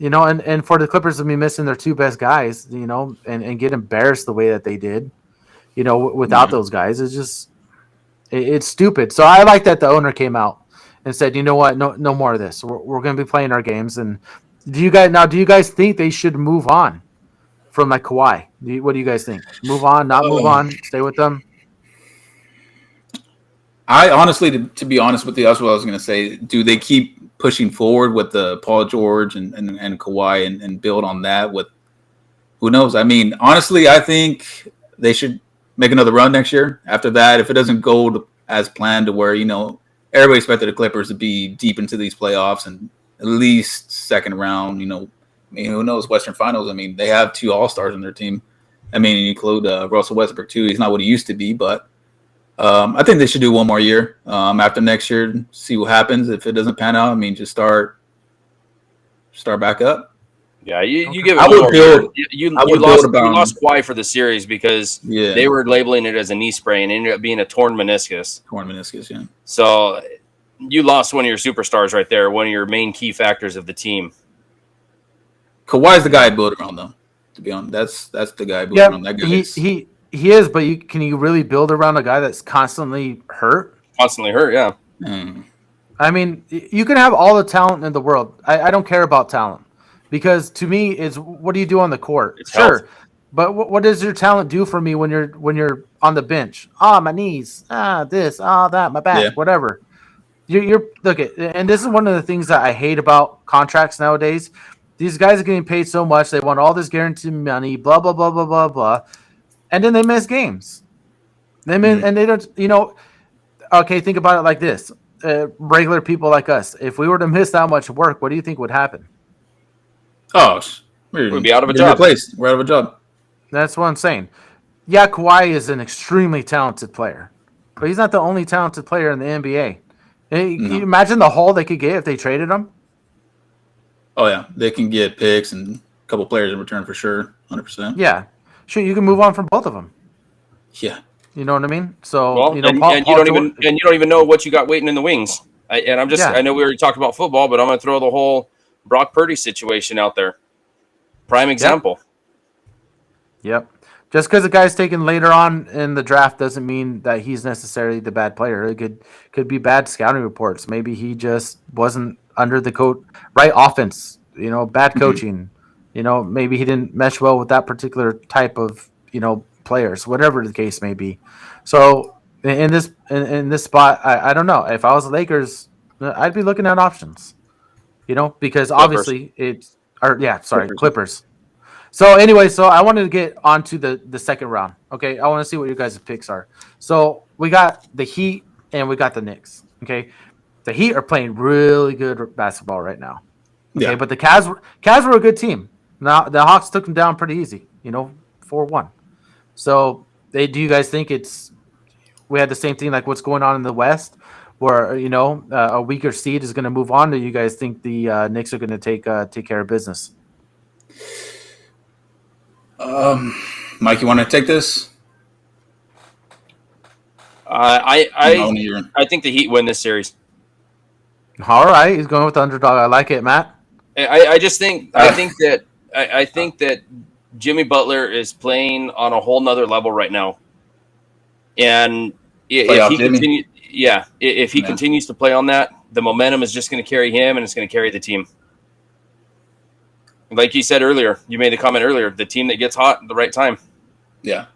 And for the Clippers to be missing their 2 best guys, and get embarrassed the way that they did, without those guys. It's just it's stupid. So I like that the owner came out and said, you know what, no more of this. We're going to be playing our games. And do you guys think they should move on from like Kawhi? What do you guys think? Move on, not move on, stay with them? I honestly, to be honest with you, that's what I was going to say. Do they keep pushing forward with the Paul George and Kawhi and build on that? With who knows? I mean, honestly, I think they should make another run next year. After that, if it doesn't go as planned, to where everybody expected the Clippers to be deep into these playoffs and at least second round. I mean, who knows? Western Finals. I mean, they have 2 All-Stars on their team. I mean, include Russell Westbrook too. He's not what he used to be, but. I think they should do one more year after next year. See what happens. If it doesn't pan out, I mean, just start back up. Yeah, you give it. You lost Kawhi for the series because they were labeling it as a knee sprain and it ended up being a torn meniscus. Yeah. So you lost one of your superstars right there, one of your main key factors of the team. Kawhi's the guy I built around, though. To be honest, that's the guy I built around. That guy He is, but can you really build around a guy that's constantly hurt? Constantly hurt, yeah. I mean, you can have all the talent in the world. I don't care about talent because to me, it's what do you do on the court? It's sure, health. But what does your talent do for me when you're on the bench? My knees, this, that, my back, whatever. You're look at, and this is one of the things that I hate about contracts nowadays. These guys are getting paid so much; they want all this guaranteed money, blah blah blah blah blah blah. And then they miss games. And they don't, okay, think about it like this. Regular people like us, if we were to miss that much work, what do you think would happen? Oh, we'd be out of a job. We're out of a job. That's what I'm saying. Yeah, Kawhi is an extremely talented player, but he's not the only talented player in the NBA. Can you imagine the haul they could get if they traded him? Oh, yeah. They can get picks and a couple players in return for sure, 100%. Yeah. Sure, you can move on from both of them. Yeah, you know what I mean. So, well, you don't even know what you got waiting in the wings. I know we already talked about football, but I'm going to throw the whole Brock Purdy situation out there. Prime example. Yep. Just because the guy's taken later on in the draft doesn't mean that he's necessarily the bad player. It could be bad scouting reports. Maybe he just wasn't under the right offense. Bad coaching. Maybe he didn't mesh well with that particular type of, players, whatever the case may be. So in this spot, I don't know. If I was the Lakers, I'd be looking at options, because obviously Clippers. So anyway, I wanted to get onto the second round. Okay. I want to see what your guys' picks are. So we got the Heat and we got the Knicks. Okay. The Heat are playing really good basketball right now. Okay. Yeah. But the Cavs were a good team. Now the Hawks took them down pretty easy, 4-1. So do you guys think we had the same thing like what's going on in the West, where a weaker seed is going to move on? Do you guys think the Knicks are going to take care of business? Mike, you want to take this? I think the Heat win this series. All right, he's going with the underdog. I like it, Matt. I think that Jimmy Butler is playing on a whole nother level right now, and if he continues to play on that, the momentum is just going to carry him, and it's going to carry the team. Like you said earlier, you made the comment earlier, the team that gets hot at the right time. Yeah,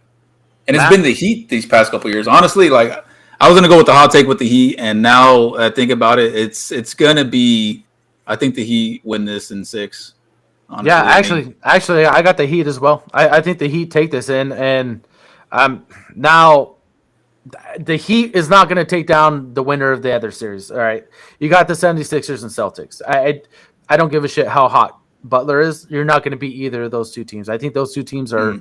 and it's been the Heat these past couple of years. Honestly, like I was going to go with the hot take with the Heat, and now I think about it, it's going to be. I think the Heat win this in 6. Honestly, yeah, actually, I got the Heat as well. I think the Heat take this in, and now the Heat is not going to take down the winner of the other series. All right, you got the 76ers and Celtics. I don't give a shit how hot Butler is. You're not going to beat either of those two teams. I think those two teams are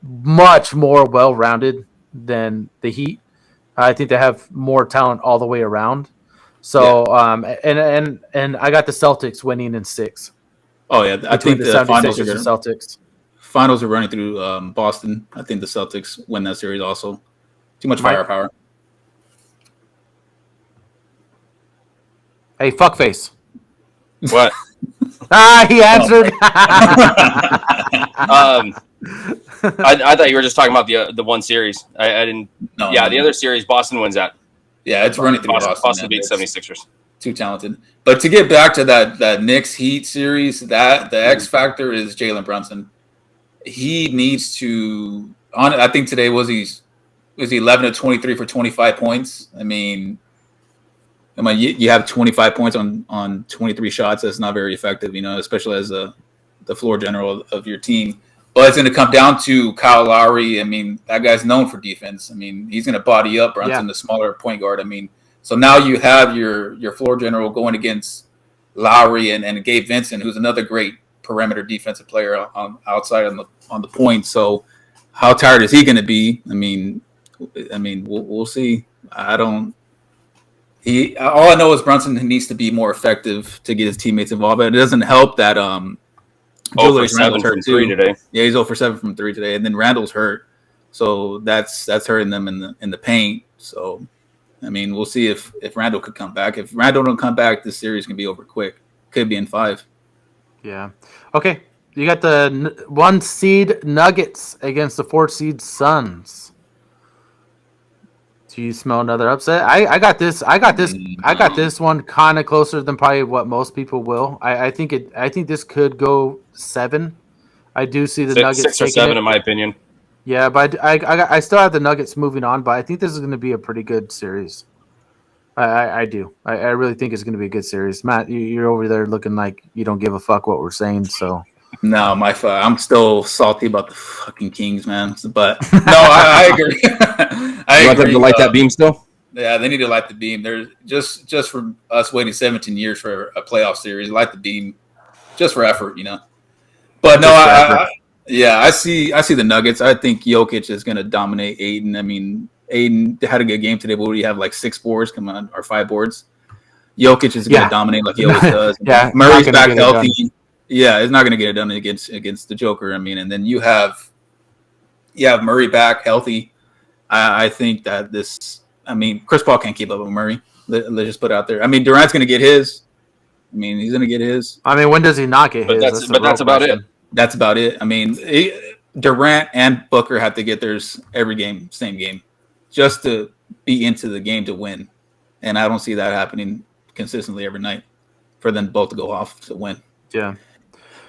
much more well-rounded than the Heat. I think they have more talent all the way around. So, and I got the Celtics winning in 6. Oh yeah, I think the finals are the Celtics. Finals are running through Boston. I think the Celtics win that series also. Too much firepower. Hey, fuckface. What? He answered. I thought you were just talking about the one series. I didn't. No, yeah, the other series, Boston wins that. Yeah, it's running through Boston. Boston beats 76ers. Too talented. But to get back to that Knicks Heat series, that the X factor is Jalen Brunson. He needs to. I think today was he 11 of 23 for 25 points. I mean, you have 25 points on 23 shots. That's not very effective, especially as the floor general of your team. But it's going to come down to Kyle Lowry. I mean, that guy's known for defense. I mean, he's going to body up Brunson, the smaller point guard. I mean, so now you have your floor general going against Lowry and Gabe Vincent, who's another great perimeter defensive player outside on the point. So how tired is he going to be? I mean, we'll see. All I know is Brunson needs to be more effective to get his teammates involved. But it doesn't help that 0 for 7 from 3 today. Yeah, he's 0 for 7 from 3 today, and then Randall's hurt, so that's hurting them in the paint. So, I mean, we'll see if Randall could come back. If Randall don't come back, this series can be over quick. Could be in 5. Yeah. Okay. You got the 1 seed Nuggets against the 4 seed Suns. Do you smell another upset? I got this one kind of closer than probably what most people will. I think this could go 7. I do see the Nuggets 6 or 7 in my opinion. Yeah, but I still have the Nuggets moving on, but I think this is going to be a pretty good series. I do. I really think it's going to be a good series. Matt, you're over there looking like you don't give a fuck what we're saying. So no, I'm still salty about the fucking Kings, man. But no, I agree. I agree. Them to light that beam still? Yeah, they need to light the beam. There's just for us waiting 17 years for a playoff series, light the beam, just for effort, But no, I see the Nuggets. I think Jokic is going to dominate Aiden. I mean, Aiden had a good game today, but what do you have, like 6 boards? Come on, or 5 boards? Jokic is going to dominate like he always does. Yeah, Murray's back healthy. Yeah, it's not going to get it done against the Joker. I mean, and then you have Murray back healthy. I think that Chris Paul can't keep up with Murray. Let's just put it out there. I mean, Durant's going to get his. I mean, he's going to get his. I mean, when does he not get his? That's about it. That's about it. I mean, Durant and Booker have to get theirs every game, same game, just to be into the game to win. And I don't see that happening consistently every night for them both to go off to win. Yeah.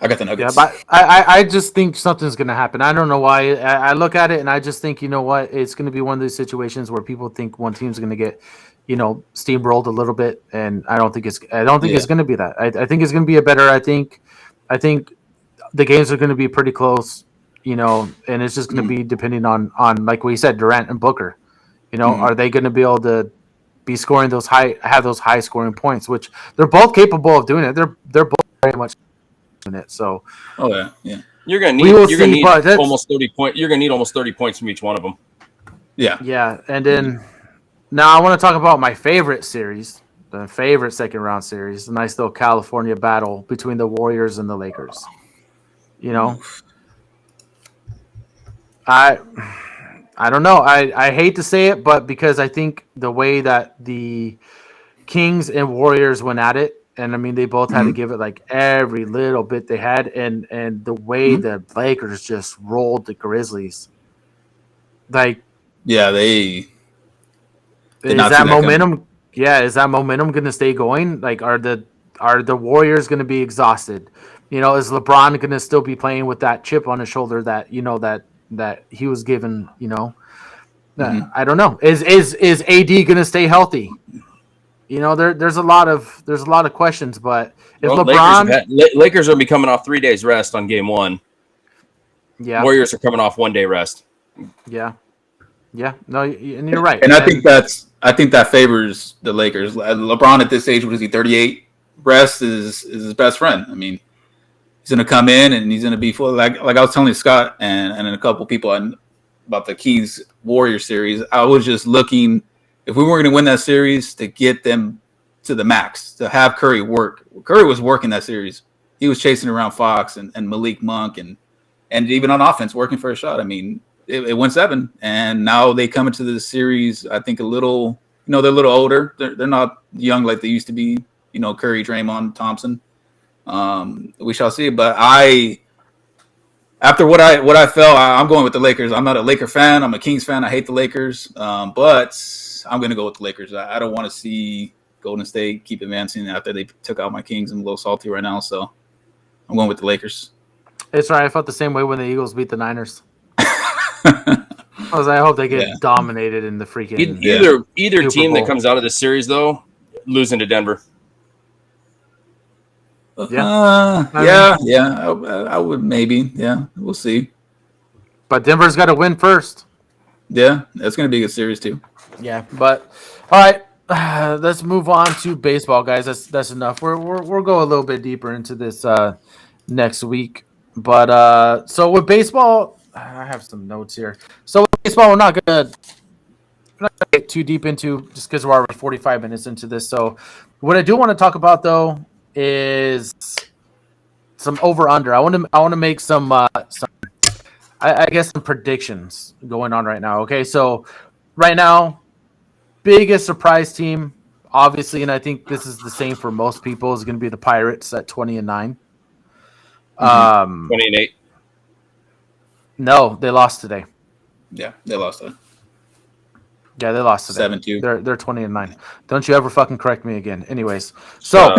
I got the Nuggets. Yeah, but I just think something's going to happen. I don't know why. I look at it and I just think, you know what, it's going to be one of those situations where people think one team's going to get, steamrolled a little bit, and I don't think it's going to be that. I think it's going to be a better. I think the games are going to be pretty close, and it's just going to be depending on like we said, Durant and Booker. Are they going to be able to be scoring have those high scoring points, which they're both capable of doing it. They're both very much it. So, yeah. You're gonna need almost 30 points. You're gonna need almost 30 points from each one of them. Yeah. And then now I want to talk about my favorite series, the favorite second round series, the nice little California battle between the Warriors and the Lakers. I don't know. I hate to say it, but because I think the way that the Kings and Warriors went at it. And I mean, they both had to give it like every little bit they had, and the way the Lakers just rolled the Grizzlies, like is that momentum? Yeah, is that momentum going to stay going? Like, are the Warriors going to be exhausted? Is LeBron going to still be playing with that chip on his shoulder that that he was given? I don't know. Is AD going to stay healthy? There's a lot of questions, but if LeBron, Lakers are be coming off 3 days rest on game 1. Yeah, Warriors are coming off 1 day rest. Yeah. No, and you're right. And I think that favors the Lakers. LeBron at this age, what is he, 38? Rest is his best friend. I mean, he's going to come in and he's going to be full. Like I was telling Scott and a couple people about the Kings Warriors series. I was just looking. If we weren't going to win that series, to get them to the max, to have Curry work. Curry was working that series. He was chasing around Fox and Malik Monk and even on offense, working for a shot. I mean, it went 7, and now they come into the series, I think, a little, they're a little older. They're not young like they used to be, Curry, Draymond, Thompson. We shall see. But After what I felt, I'm going with the Lakers. I'm not a Laker fan. I'm a Kings fan. I hate the Lakers, but I'm going to go with the Lakers. I don't want to see Golden State keep advancing after they took out my Kings. I'm a little salty right now, so I'm going with the Lakers. It's right. I felt the same way when the Eagles beat the Niners. I hope they get dominated in the freaking either team that comes out of this series though, losing to Denver. I would maybe. Yeah, we'll see. But Denver's got to win first. Yeah, that's going to be a good series too. Yeah, but all right, let's move on to baseball, guys. That's enough. We'll go a little bit deeper into this next week. But so with baseball, I have some notes here. So with baseball, we're not gonna get too deep into just because we're already 45 minutes into this. So what I do want to talk about though is some over under. I want to make some I guess some predictions going on right now. Okay, so right now, biggest surprise team, obviously, and I think this is the same for most people, is going to be the Pirates at 20-9. 20-8. No, they lost today. Yeah, they lost today. Yeah, they lost today. 7-2. They're 20-9. Don't you ever fucking correct me again. Anyways, so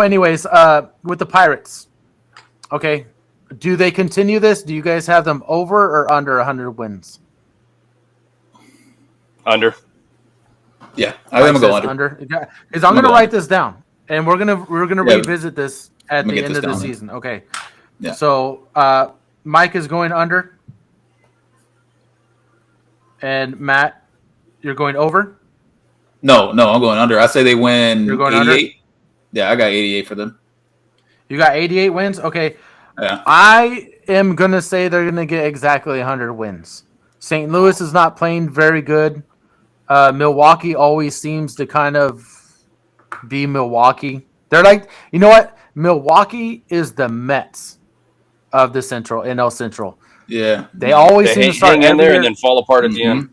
anyways, with the Pirates, okay, do they continue this? Do you guys have them over or under 100 wins? Under. Yeah, I'm gonna go under. Because I'm gonna write this down, and we're gonna revisit this at the end of the season. Okay. Yeah. So Mike is going under. And Matt, you're going over? No, I'm going under. I say they win. You're going 88. Under? Yeah, I got 88 for them. You got 88 wins? Okay. Yeah. I am going to say they're going to get exactly 100 wins. St. Louis is not playing very good. Milwaukee always seems to kind of be Milwaukee. They're like, you know what? Milwaukee is the Mets of the NL Central. Yeah, they always seem to start in there and then fall apart at the end.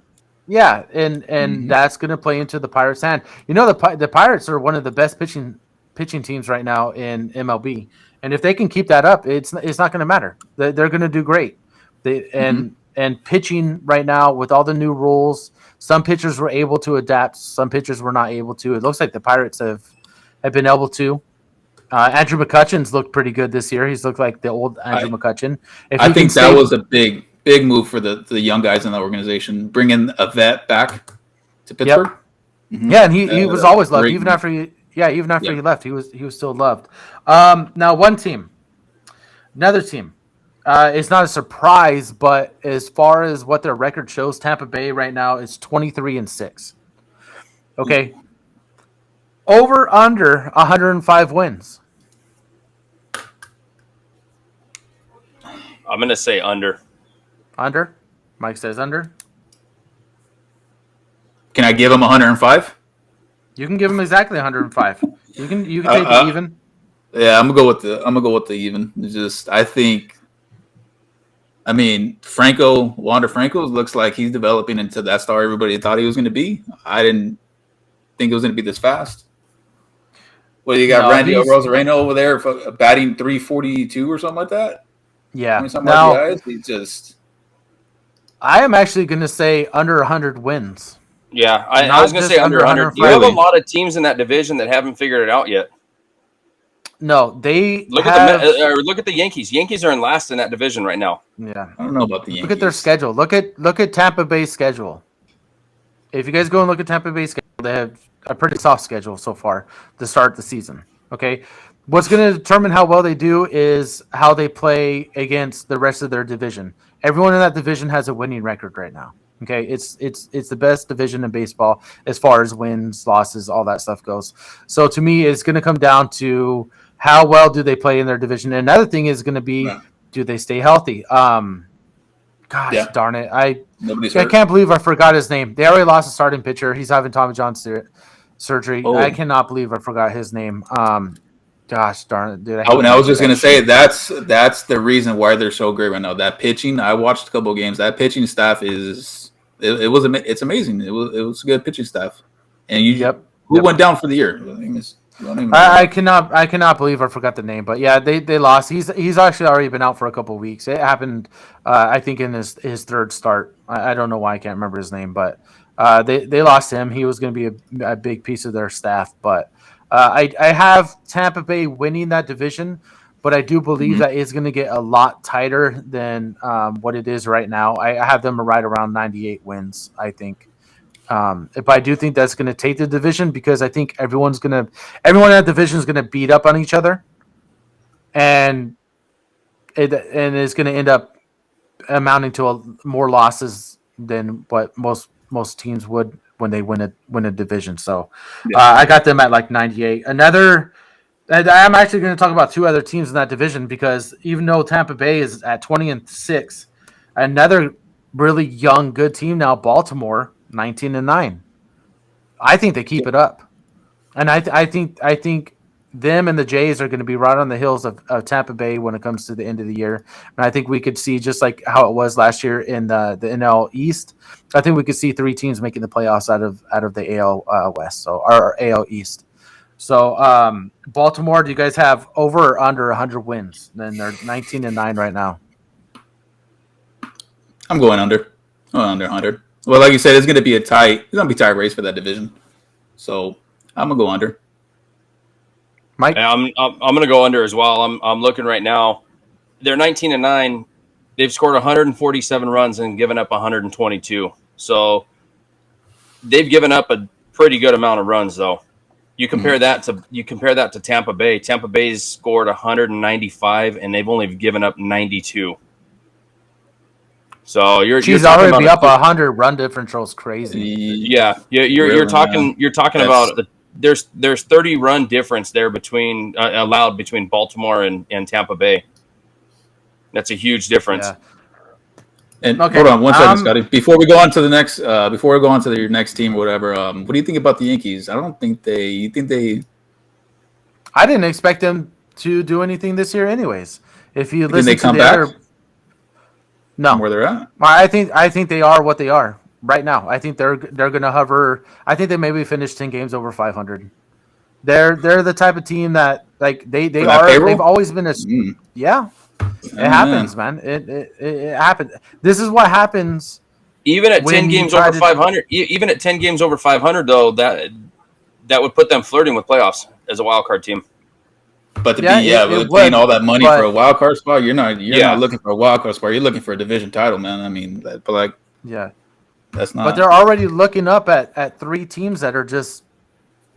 Yeah, and that's going to play into the Pirates' hand. You know, the Pirates are one of the best pitching teams right now in MLB, and if they can keep that up, it's not going to matter. They're going to do great. And pitching right now with all the new rules, some pitchers were able to adapt, some pitchers were not able to. It looks like the Pirates have been able to. Andrew McCutchen's looked pretty good this year. He's looked like the old Andrew McCutchen. I think that was a big move for the young guys in the organization, bringing a vet back to Pittsburgh. Yep. Mm-hmm. Yeah, and he was always loved, even after he left. He was still loved. Now, another team. It's not a surprise, but as far as what their record shows, Tampa Bay right now is 23-6. Okay. Over under 105 wins. I'm going to say under. Under? Mike says under. Can I give him 105? You can give him exactly 105. You can take the even. Yeah, I'm gonna go with the even. It's just Wander Franco looks like he's developing into that star everybody thought he was going to be. I didn't think it was going to be this fast. Well, you got Randy Rosareno over there batting 342 or something like that. Yeah. I am actually going to say under 100 wins. Yeah, I was going to say under 100. You have a lot of teams in that division that haven't figured it out yet. No, they look at the Yankees. Yankees are in last in that division right now. Yeah, I don't know about the Yankees. Look at their schedule. Look at Tampa Bay's schedule. If you guys go and look at Tampa Bay's schedule, they have a pretty soft schedule so far to start the season. Okay, what's going to determine how well they do is how they play against the rest of their division. Everyone in that division has a winning record right now. Okay, it's the best division in baseball as far as wins, losses, all that stuff goes. So to me, it's going to come down to how well do they play in their division. And another thing is going to be, do they stay healthy? Darn it. I can't believe I forgot his name. They already lost a starting pitcher. He's having Tommy John surgery. Oh. I cannot believe I forgot his name. Gosh darn it, dude. I was just going to say that's the reason why they're so great right now. That pitching, I watched a couple of games. That pitching staff it's amazing. It was a good pitching staff. And who went down for the year? I cannot believe I forgot the name, but yeah, they lost. He's actually already been out for a couple of weeks. It happened, I think, in his third start. I don't know why I can't remember his name, but they lost him. He was going to be a big piece of their staff, but I have Tampa Bay winning that division, but I do believe that it's going to get a lot tighter than what it is right now. I have them right around 98 wins, I think. But I do think that's going to take the division because I think everyone in that division is going to beat up on each other, and it's going to end up amounting to more losses than what most teams would when they win a division. So I got them at like 98. And I'm actually going to talk about two other teams in that division because even though Tampa Bay is at 20-6, another really young good team now, Baltimore. 19-9. I think they keep it up, and I think them and the Jays are going to be right on the heels of Tampa Bay when it comes to the end of the year. And I think we could see just like how it was last year in the NL East. I think we could see three teams making the playoffs out of the AL West, so our AL East. So Baltimore, do you guys have over or under 100 wins? Then they're 19-9 right now. I'm going under 100. Well, like you said, it's going to be tight race for that division. So I'm gonna go under. Mike, yeah, I'm gonna go under as well. I'm looking right now. They're 19-9. They've scored 147 runs and given up 122. So they've given up a pretty good amount of runs, though. You compare that to Tampa Bay. Tampa Bay's scored 195 and they've only given up 92. So you're already be up 100 run differential is crazy. Yeah, you're talking about there's 30 run difference there between allowed between Baltimore and Tampa Bay. That's a huge difference. Yeah. And hold on one second, Scotty. Before we go on to the next, your next team or whatever, what do you think about the Yankees? I don't think they. You think they? I didn't expect them to do anything this year, anyways. If you listen to the other. No, where they're at. I think they are what they are right now. I think they're going to hover. I think they maybe finish 10 games over 500. They're the type of team that like they are. Payroll? They've always been yeah. It happens, man. It happens. This is what happens. Even at 10 games over 500. Even at 10 games over 500, though, that would put them flirting with playoffs as a wild card team. But paying all that money for a wild card spot, you're not looking for a wild card spot. You're looking for a division title, man. I mean, that's not. But they're already looking up at three teams that are just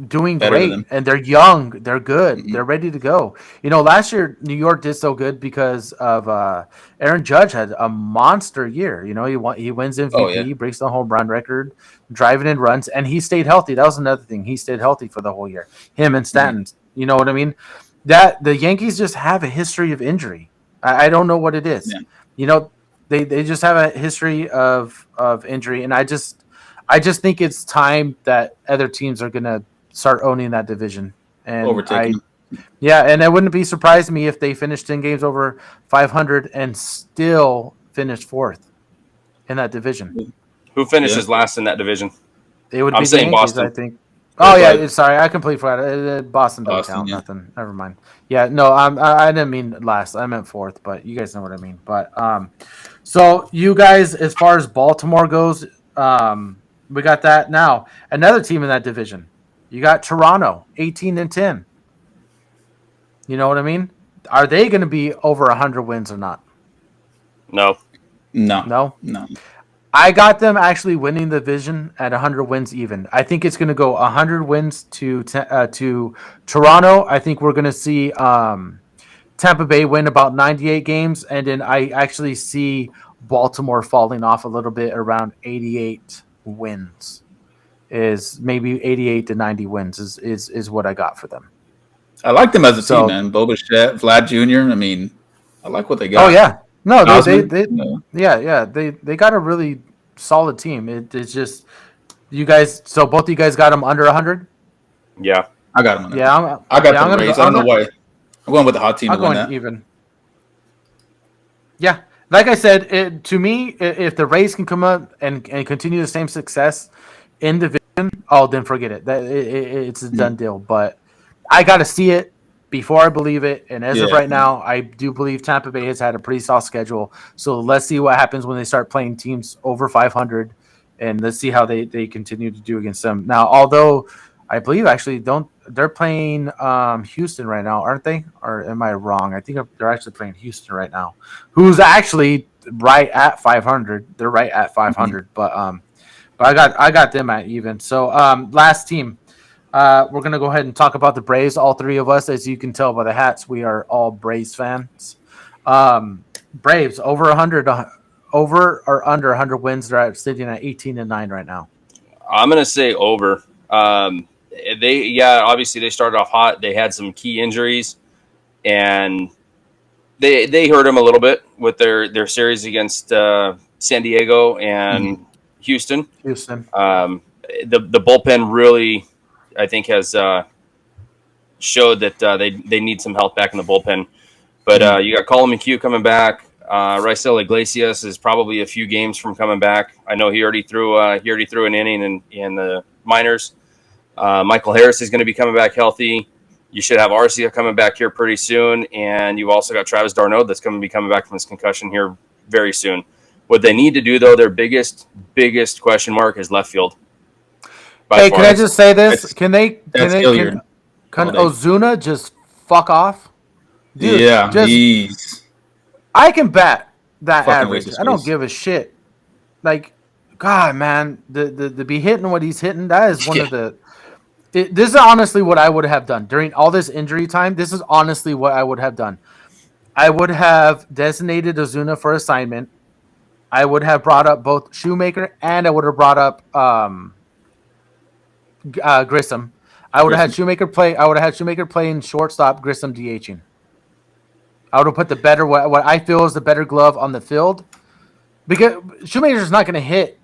doing great, and they're young, they're good, they're ready to go. Last year New York did so good because of Aaron Judge had a monster year. He wins MVP, breaks the home run record, driving in runs, and he stayed healthy. That was another thing. He stayed healthy for the whole year. Him and Stanton. You know what I mean? That the Yankees just have a history of injury. I don't know what it is. Yeah. They just have a history of injury, and I just think it's time that other teams are gonna start owning that division. And overtaking. And it wouldn't be surprised me if they finished 10 games over 500 and still finished fourth in that division. Who finishes last in that division? It would be the Yankees, Boston. I think. Oh yeah, sorry, I completely forgot. Boston don't count. Yeah. Nothing. Never mind. Yeah, no, I didn't mean last. I meant fourth, but you guys know what I mean. But so you guys, as far as Baltimore goes, we got that now. Another team in that division. You got Toronto, 18-10. You know what I mean? Are they going to be over 100 wins or not? No. I got them actually winning the division at 100 wins even. I think it's going to go 100 wins to Toronto. I think we're going to see Tampa Bay win about 98 games, and then I actually see Baltimore falling off a little bit around 88 wins. Is maybe 88 to 90 wins is what I got for them. I like them as a team, man. Bo Bichette, Vlad Jr. I mean, I like what they got. Oh yeah. No, they got a really solid team. It's just you guys. So both of you guys got them under 100. Yeah, I got them under. Yeah, I got them raised. I don't know why. I'm going with the hot team. I'm going even. Yeah, like I said, to me, if the Rays can come up and continue the same success in division, then forget it. It's a done deal. But I got to see it before I believe it. And as of right now, I do believe Tampa Bay has had a pretty soft schedule. So let's see what happens when they start playing teams over 500, and let's see how they continue to do against them. Now, although I believe they're playing Houston right now, aren't they? Or am I wrong? I think they're actually playing Houston right now, who's actually right at 500. They're right at 500, but I got them at even. So last team. We're going to go ahead and talk about the Braves. All three of us, as you can tell by the hats, we are all Braves fans. Braves over 100, over or under 100 wins. They're sitting at 18-9 right now. I'm going to say over. Obviously they started off hot. They had some key injuries, and they hurt them a little bit with their series against San Diego and Houston. The bullpen really, I think, has showed that they need some help back in the bullpen. But you got Colin McHugh coming back. Raisel Iglesias is probably a few games from coming back. I know he already threw an inning in the minors. Michael Harris is going to be coming back healthy. You should have Arcia coming back here pretty soon, and you've also got Travis d'Arnaud that's going to be coming back from his concussion here very soon. What they need to do, though, their biggest question mark is left field. Hey, can I just say this? Can Ozuna just fuck off? Dude, I can bet that average. I don't give a shit. Like, God, man, the be hitting what he's hitting, that is one of the. This is honestly what I would have done during all this injury time. This is honestly what I would have done. I would have designated Ozuna for assignment. I would have brought up both Shoemaker and I would have brought up Grissom. I would have had Shoemaker play. I would have had Shoemaker playing shortstop, Grissom DHing. I would have put the better what I feel is the better glove on the field, because Shoemaker's not going to hit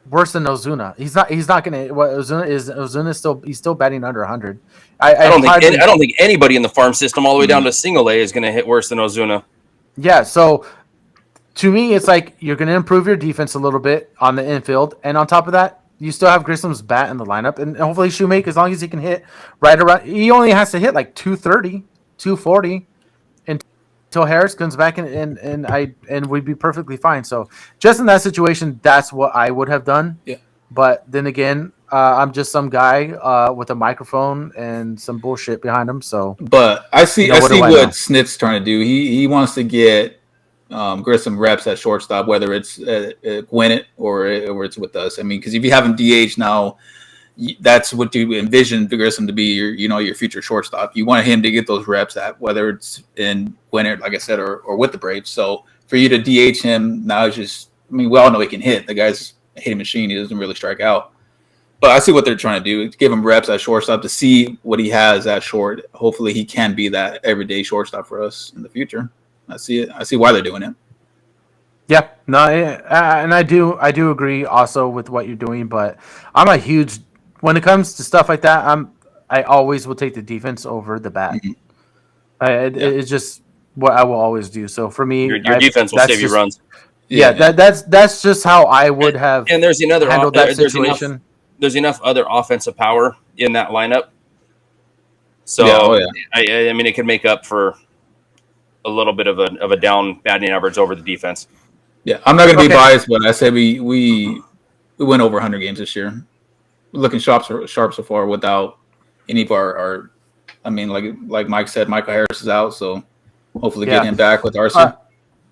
worse than Ozuna. He's not going to. What Ozuna is still batting under 100. I don't think anybody in the farm system all the way down to single A is going to hit worse than Ozuna. Yeah, so to me, it's like you're going to improve your defense a little bit on the infield, and on top of that, you still have Grissom's bat in the lineup, and hopefully Shoemaker, as long as he can hit right around, he only has to hit like 230, 240 until Harris comes back and we'd be perfectly fine. So just in that situation, that's what I would have done. Yeah. But then again, I'm just some guy with a microphone and some bullshit behind him. So, but I see what Snit's trying to do. He wants to get Grissom reps at shortstop, whether it's Gwinnett or it's with us. I mean, because if you have him DH now, that's what you envision Grissom to be your future shortstop. You want him to get those reps at whether it's in Gwinnett, like I said, or with the Braves. So for you to DH him now is just, I mean, we all know he can hit. The guy's a hitting machine. He doesn't really strike out. But I see what they're trying to do. Give him reps at shortstop to see what he has at short. Hopefully he can be that everyday shortstop for us in the future. I see it. I see why they're doing it. Yeah, no, and I do agree also with what you're doing. But I'm a huge, when it comes to stuff like that, I always will take the defense over the bat. Mm-hmm. It's just what I will always do. So for me, your defense will save you runs. Yeah, that's just how I would have. And there's another handled that situation. There's enough other offensive power in that lineup. So I mean, it could make up for a little bit of a down batting average over the defense. Yeah, I'm not going to be biased, but I say we went over 100 games this year. We're looking sharp so far without any of our I mean, like Mike said, Michael Harris is out, so hopefully get him back with Arcia.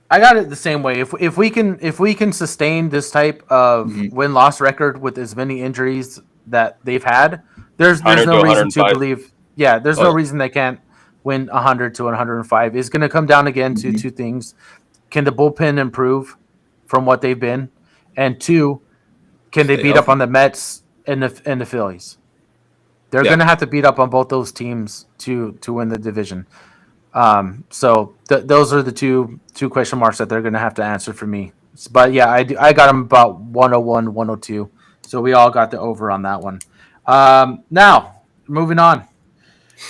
I got it the same way. If we can sustain this type of win-loss record with as many injuries that they've had, there's no reason to believe. Yeah, there's no reason they can't win 100 to 105. It's going to come down again to two things: can the bullpen improve from what they've been, and two, can they beat up on the Mets and the Phillies? They're going to have to beat up on both those teams to win the division. So those are the two question marks that they're going to have to answer for me. But yeah, I got them about 101, 102. So we all got the over on that one. Now, moving on.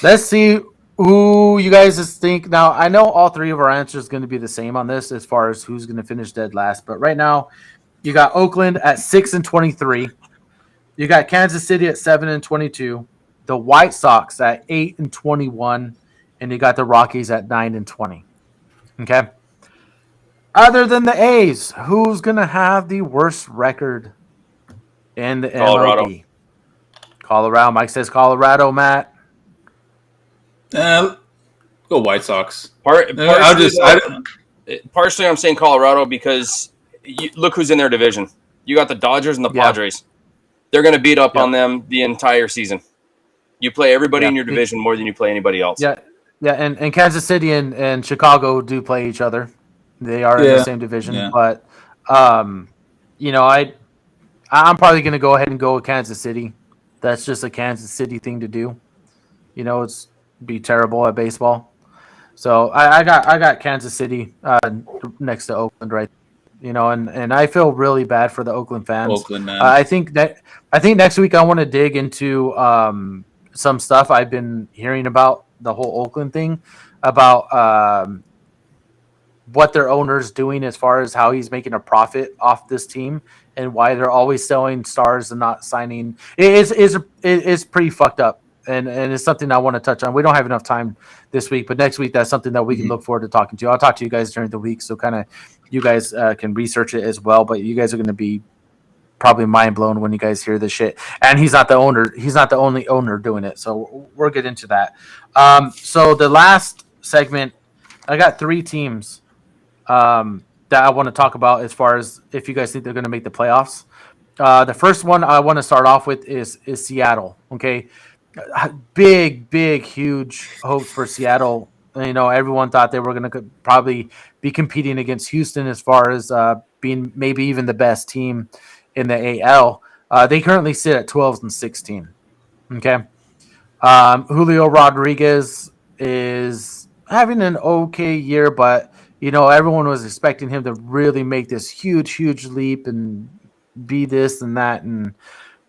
Let's see who you guys think. Now, I know all three of our answers are going to be the same on this as far as who's going to finish dead last. But right now, you got Oakland at 6-23. You got Kansas City at 7-22. the White Sox at 8-21, and you got the Rockies at 9-20. Okay. Other than the A's, who's gonna have the worst record in the MLB? Colorado. Mike says Colorado. Matt. Go White Sox. Partially, I'm saying Colorado because look who's in their division. You got the Dodgers and the Padres. They're going to beat up on them the entire season. You play everybody in your division more than you play anybody else. Yeah, and Kansas City and Chicago do play each other. They are in the same division, but I'm probably going to go ahead and go with Kansas City. That's just a Kansas City thing to do. It's be terrible at baseball. So I got Kansas City next to Oakland, right? And I feel really bad for the Oakland fans. Oakland, man. I think next week I want to dig into some stuff I've been hearing about the whole Oakland thing, about what their owner's doing as far as how he's making a profit off this team and why they're always selling stars and not signing. It is pretty fucked up. And it's something I want to touch on. We don't have enough time this week, but next week that's something that we can look forward to talking to. I'll talk to you guys during the week, so kind of you guys can research it as well. But you guys are going to be probably mind blown when you guys hear this shit. And he's not the owner. He's not the only owner doing it. So we'll get into that. So the last segment, I got 3 teams that I want to talk about as far as if you guys think they're going to make the playoffs. The first one I want to start off with is Seattle. Okay. Big, huge hopes for Seattle. Everyone thought they were going to probably be competing against Houston as far as being maybe even the best team in the AL. They currently sit at 12-16. Okay. Julio Rodriguez is having an okay year, but everyone was expecting him to really make this huge leap and be this and that. And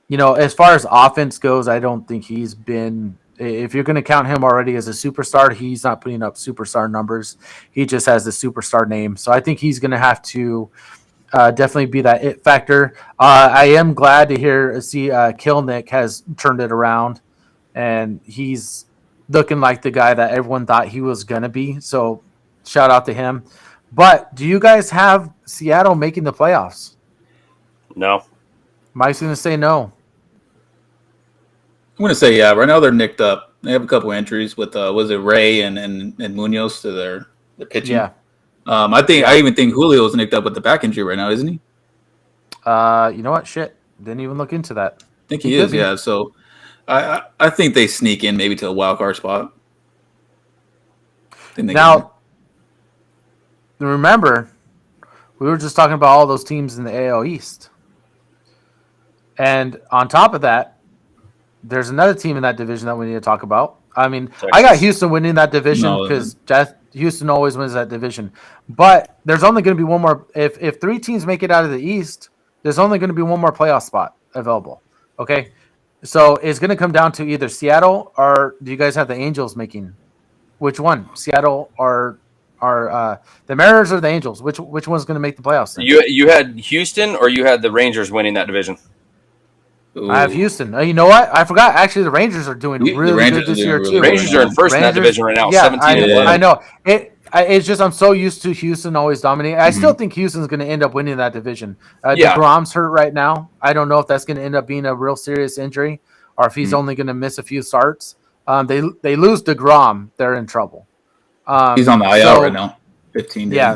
as far as offense goes, I don't think he's been – if you're going to count him already as a superstar, he's not putting up superstar numbers. He just has the superstar name. So I think he's going to have to definitely be that it factor. I am glad to see Kilnick has turned it around, and he's looking like the guy that everyone thought he was going to be. So shout out to him. But do you guys have Seattle making the playoffs? No. Mike's going to say no. I'm going to say yeah. Right now they're nicked up. They have a couple injuries with was it Ray and Munoz to their pitching. Yeah. I even think Julio's nicked up with the back injury right now, isn't he? You know what? Shit. Didn't even look into that. I think he is, yeah. So I think they sneak in maybe to a wild card spot. Now, remember, we were just talking about all those teams in the AL East. And on top of that, there's another team in that division that we need to talk about. I mean, Texas. I got Houston winning that division because Houston always wins that division. But there's only going to be one more. If 3 teams make it out of the East, there's only going to be one more playoff spot available. Okay? So it's going to come down to either Seattle or do you guys have the Angels making? Which one? Seattle or the Mariners or the Angels? Which one's going to make the playoffs? Then? You had Houston or you had the Rangers winning that division? Ooh. I have Houston. You know what? I forgot. Actually, the Rangers are doing really good this year, too. Rangers are in first in that division right now, 17-11. I know. It's just I'm so used to Houston always dominating. I still think Houston's going to end up winning that division. DeGrom's hurt right now. I don't know if that's going to end up being a real serious injury or if he's only going to miss a few starts. They lose DeGrom, they're in trouble. He's on the IL right now. 15 days. Yeah,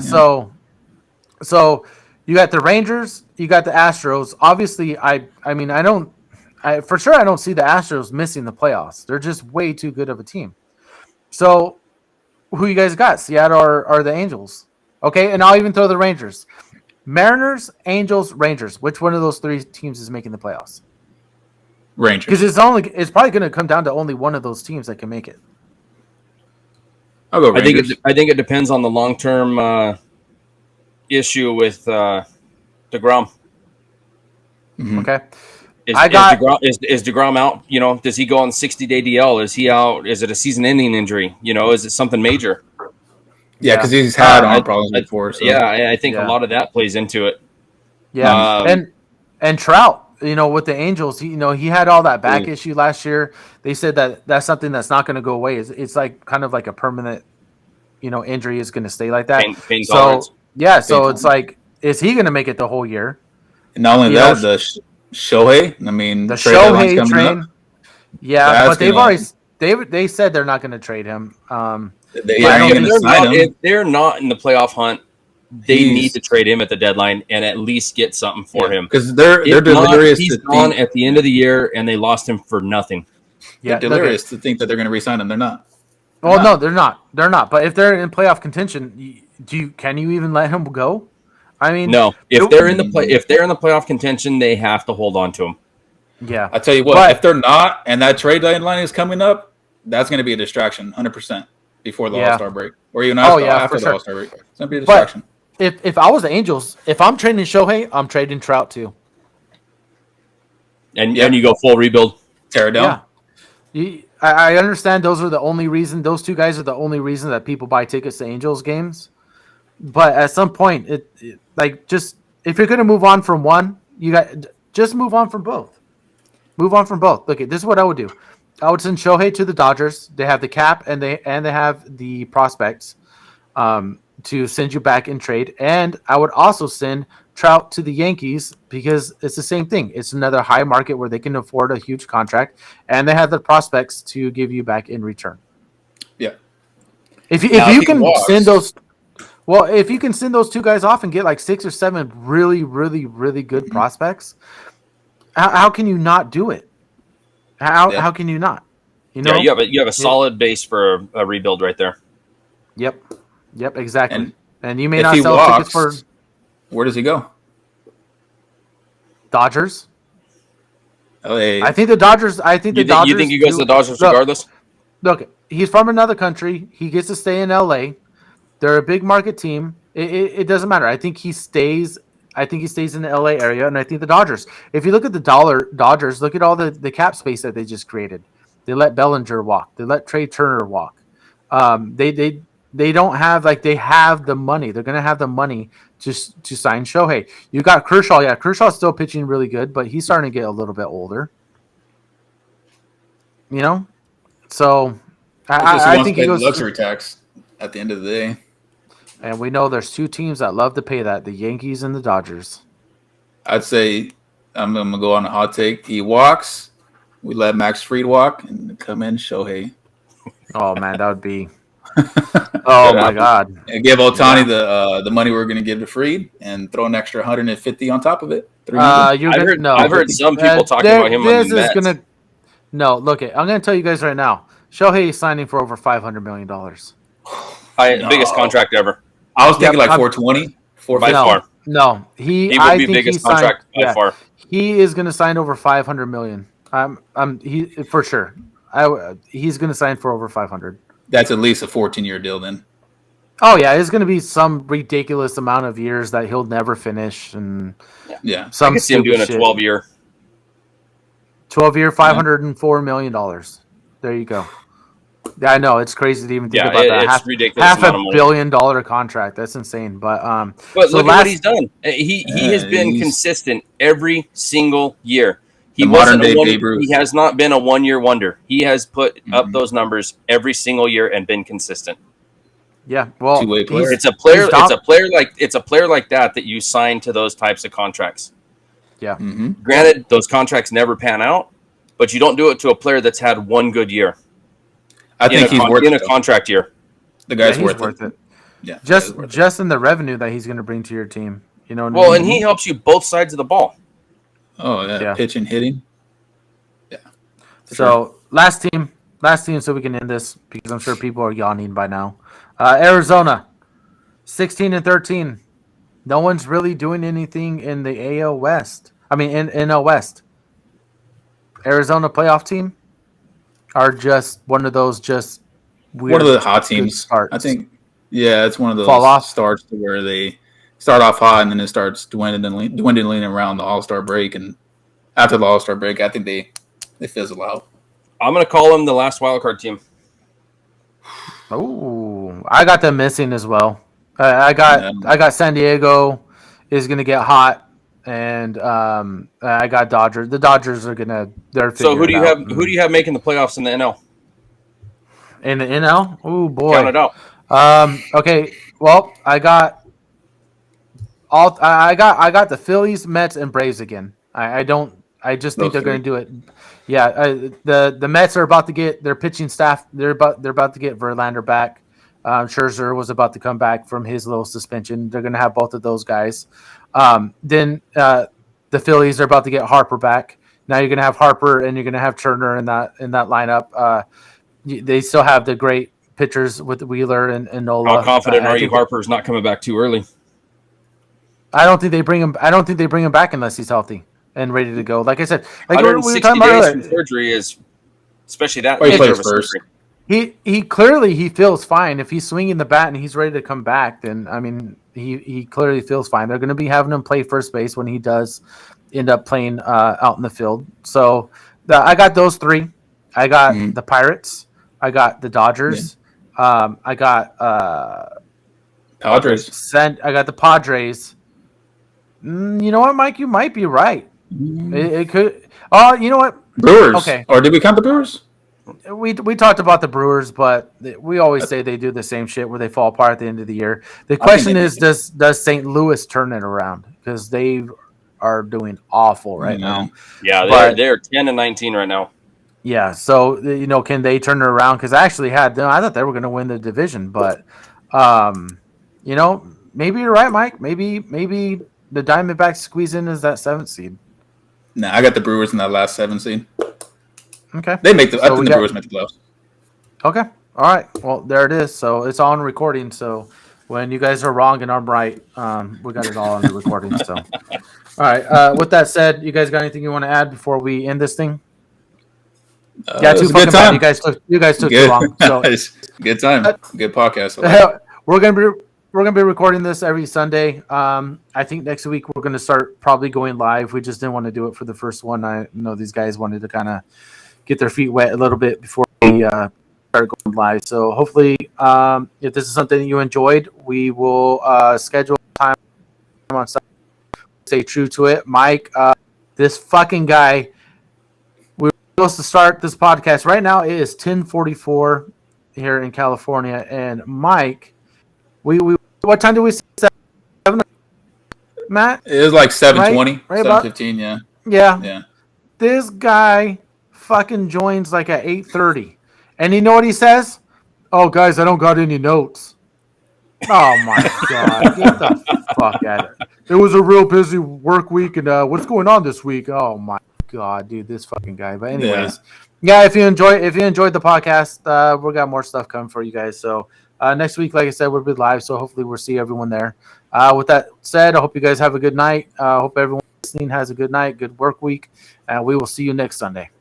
so you got the Rangers, you got the Astros. Obviously, I don't see the Astros missing the playoffs. They're just way too good of a team. So, who you guys got? Seattle or the Angels? Okay, and I'll even throw the Rangers. Mariners, Angels, Rangers. Which one of those 3 teams is making the playoffs? Rangers. Because it's probably going to come down to only one of those teams that can make it. I'll go Rangers. I think it depends on the long-term issue with DeGrom. Mm-hmm. Okay. Is DeGrom out? Does he go on 60-day DL? Is he out? Is it a season-ending injury? Is it something major? Yeah, because he's had arm problems before. So. Yeah, I think a lot of that plays into it. Yeah, and Trout with the Angels, he had all that back issue last year. They said that that's something that's not going to go away. It's like kind of like a permanent, injury is going to stay like that. Pain so tolerance. yeah, so it's like, is he going to make it the whole year? And not only that, the Shohei. I mean, the Shohei train. Yeah, but they said they're not going to trade him. If they're not in the playoff hunt, they need to trade him at the deadline and at least get something for him. Because they're delirious. He's gone at the end of the year, and they lost him for nothing. Yeah, they're delirious to think that they're going to re-sign him. They're not. No, they're not. They're not. But if they're in playoff contention, can you even let him go? I mean, no. If they're in the playoff contention, they have to hold on to him. Yeah, I tell you what, if they're not, and that trade deadline is coming up, that's going to be a distraction, 100% before the All-Star break, or even after the All-Star break. It's going to be a distraction. But if I was the Angels, if I'm trading Shohei, I'm trading Trout too. And you go full rebuild, tear it down. Yeah. I understand those two guys are the only reason that people buy tickets to Angels games. But at some point, just if you're going to move on from one, just move on from both. Move on from both. Look, this is what I would do. I would send Shohei to the Dodgers. They have the cap and they have the prospects to send you back in trade. And I would also send Trout to the Yankees because it's the same thing. It's another high market where they can afford a huge contract and they have the prospects to give you back in return. Yeah. If you can send those. Well, if you can send those two guys off and get like 6 or 7 really, really, really good prospects, how can you not do it? How can you not? You have a solid base for a rebuild right there. Yep, exactly. And you may not sell tickets for. Where does he go? Dodgers. LA. I think the Dodgers. You think he goes to the Dodgers regardless? Look, he's from another country. He gets to stay in LA. They're a big market team. It doesn't matter. I think he stays in the LA area, and I think the Dodgers. If you look at the Dodgers, look at all the cap space that they just created. They let Bellinger walk. They let Trey Turner walk. They don't have they have the money. They're going to have the money to sign Shohei. You got Kershaw. Yeah, Kershaw's still pitching really good, but he's starting to get a little bit older. So I think he goes luxury tax at the end of the day. And we know there's 2 teams that love to pay that: the Yankees and the Dodgers. I'd say I'm gonna go on a hot take. He walks. We let Max Fried walk and come in Shohei. Oh man, that would be. Oh my God! And give Ohtani the money we're gonna give to Fried and throw an extra 150 on top of it. I've heard some people talking about him on the Mets. No, look, I'm gonna tell you guys right now. Shohei is signing for over $500 million. Biggest contract ever. I was thinking 420. By far. No, he would be biggest contract by far. He is going to sign over $500 million. He for sure. He's going to sign for over 500. That's at least a 14-year deal then. Oh yeah, it's going to be some ridiculous amount of years that he'll never finish, and yeah, I can see him doing a 12-year. 12-year, $504 million. There you go. Yeah, I know it's crazy to even think about that. It's ridiculous. Half $500 million contract. That's insane. But look at what he's done. He has been consistent every single year. He has not been a 1-year wonder. He has put up those numbers every single year and been consistent. Yeah, well, it's a player like that you sign to those types of contracts. Yeah. Mm-hmm. Granted, those contracts never pan out, but you don't do it to a player that's had one good year. I think he's worth it. In a contract year. The guy's worth it. Yeah. Just in the revenue that he's going to bring to your team. You know what I mean? And he helps you both sides of the ball. Oh, yeah. Pitching, hitting. Yeah. So, last team, so we can end this because I'm sure people are yawning by now. Arizona, 16-13. No one's really doing anything in the AL West. I mean, in NL West. Arizona playoff team are just one of those weird, one of the hot teams. Starts. I think, it's one of those starts to where they start off hot and then it starts dwindling around the All-Star break. And after the All-Star break, I think they fizzle out. I'm going to call them the last wildcard team. Oh, I got them missing as well. I got San Diego is going to get hot. and I got Dodgers. The Dodgers are they're so who do you have? Who do you have making the playoffs in the NL? In the NL? Oh boy, count it out. Okay, well I got I got the Phillies, Mets, and Braves again. I just think they're going to do it. Yeah, the Mets are about to get their pitching staff. They're about to get Verlander back. Scherzer was about to come back from his little suspension. They're going to have both of those guys. Then the Phillies are about to get Harper back. Now you're going to have Harper and you're going to have Turner in that lineup. They still have the great pitchers with Wheeler and Nola. How confident are you Harper's not coming back too early? I don't think they bring him back unless he's healthy and ready to go. Like I said, like 160 we were days from surgery is, especially that nature of a surgery. He clearly feels fine. If he's swinging the bat and he's ready to come back, then I mean he clearly feels fine. They're going to be having him play first base when he does end up playing out in the field. So I got those three. I got the Pirates. I got the Dodgers. Yeah. I got Padres. I got the Padres. You know what, Mike? You might be right. It could. Oh, you know what? Brewers. Okay. Or did we count the Brewers? We talked about the Brewers, but we always say they do the same shit where they fall apart at the end of the year. The question is, does St. Louis turn it around? Because they are doing awful right now. Yeah, they're 10-19 right now. Yeah, so can they turn it around? Because I actually I thought they were going to win the division, but maybe you're right, Mike. Maybe the Diamondbacks squeeze in as that 7th seed. Nah, I got the Brewers in that last 7 seed. Okay. They make I think the Brewers make the playoffs. Okay. All right. Well, there it is. So it's all on recording. So when you guys are wrong and I'm right, we got it all on the recording. So, all right. With that said, you guys got anything you want to add before we end this thing? Yeah, too fucking bad. You guys took too long. So good time. Good podcast. We're gonna be recording this every Sunday. I think next week we're gonna start probably going live. We just didn't want to do it for the first one. I know these guys wanted to kind of get their feet wet a little bit before we start going live. So hopefully, if this is something that you enjoyed, we will schedule time on Sunday. Stay true to it, Mike. This fucking guy. We were supposed to start this podcast right now. It is 10:44 here in California, and Mike. We what time did we say? 7, Matt? It was like 7:20, right? 7:15, yeah. This guy fucking joins like at 8:30. And you know what he says? Oh, guys, I don't got any notes. Oh, my God. Get the fuck out of it. It was a real busy work week, and what's going on this week? Oh, my God, dude, this fucking guy. But anyways, if you enjoyed the podcast, we got more stuff coming for you guys. So next week, like I said, we'll be live, so hopefully we'll see everyone there. With that said, I hope you guys have a good night. I hope everyone listening has a good night, good work week, and we will see you next Sunday.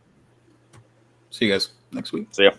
See you guys next week. See ya.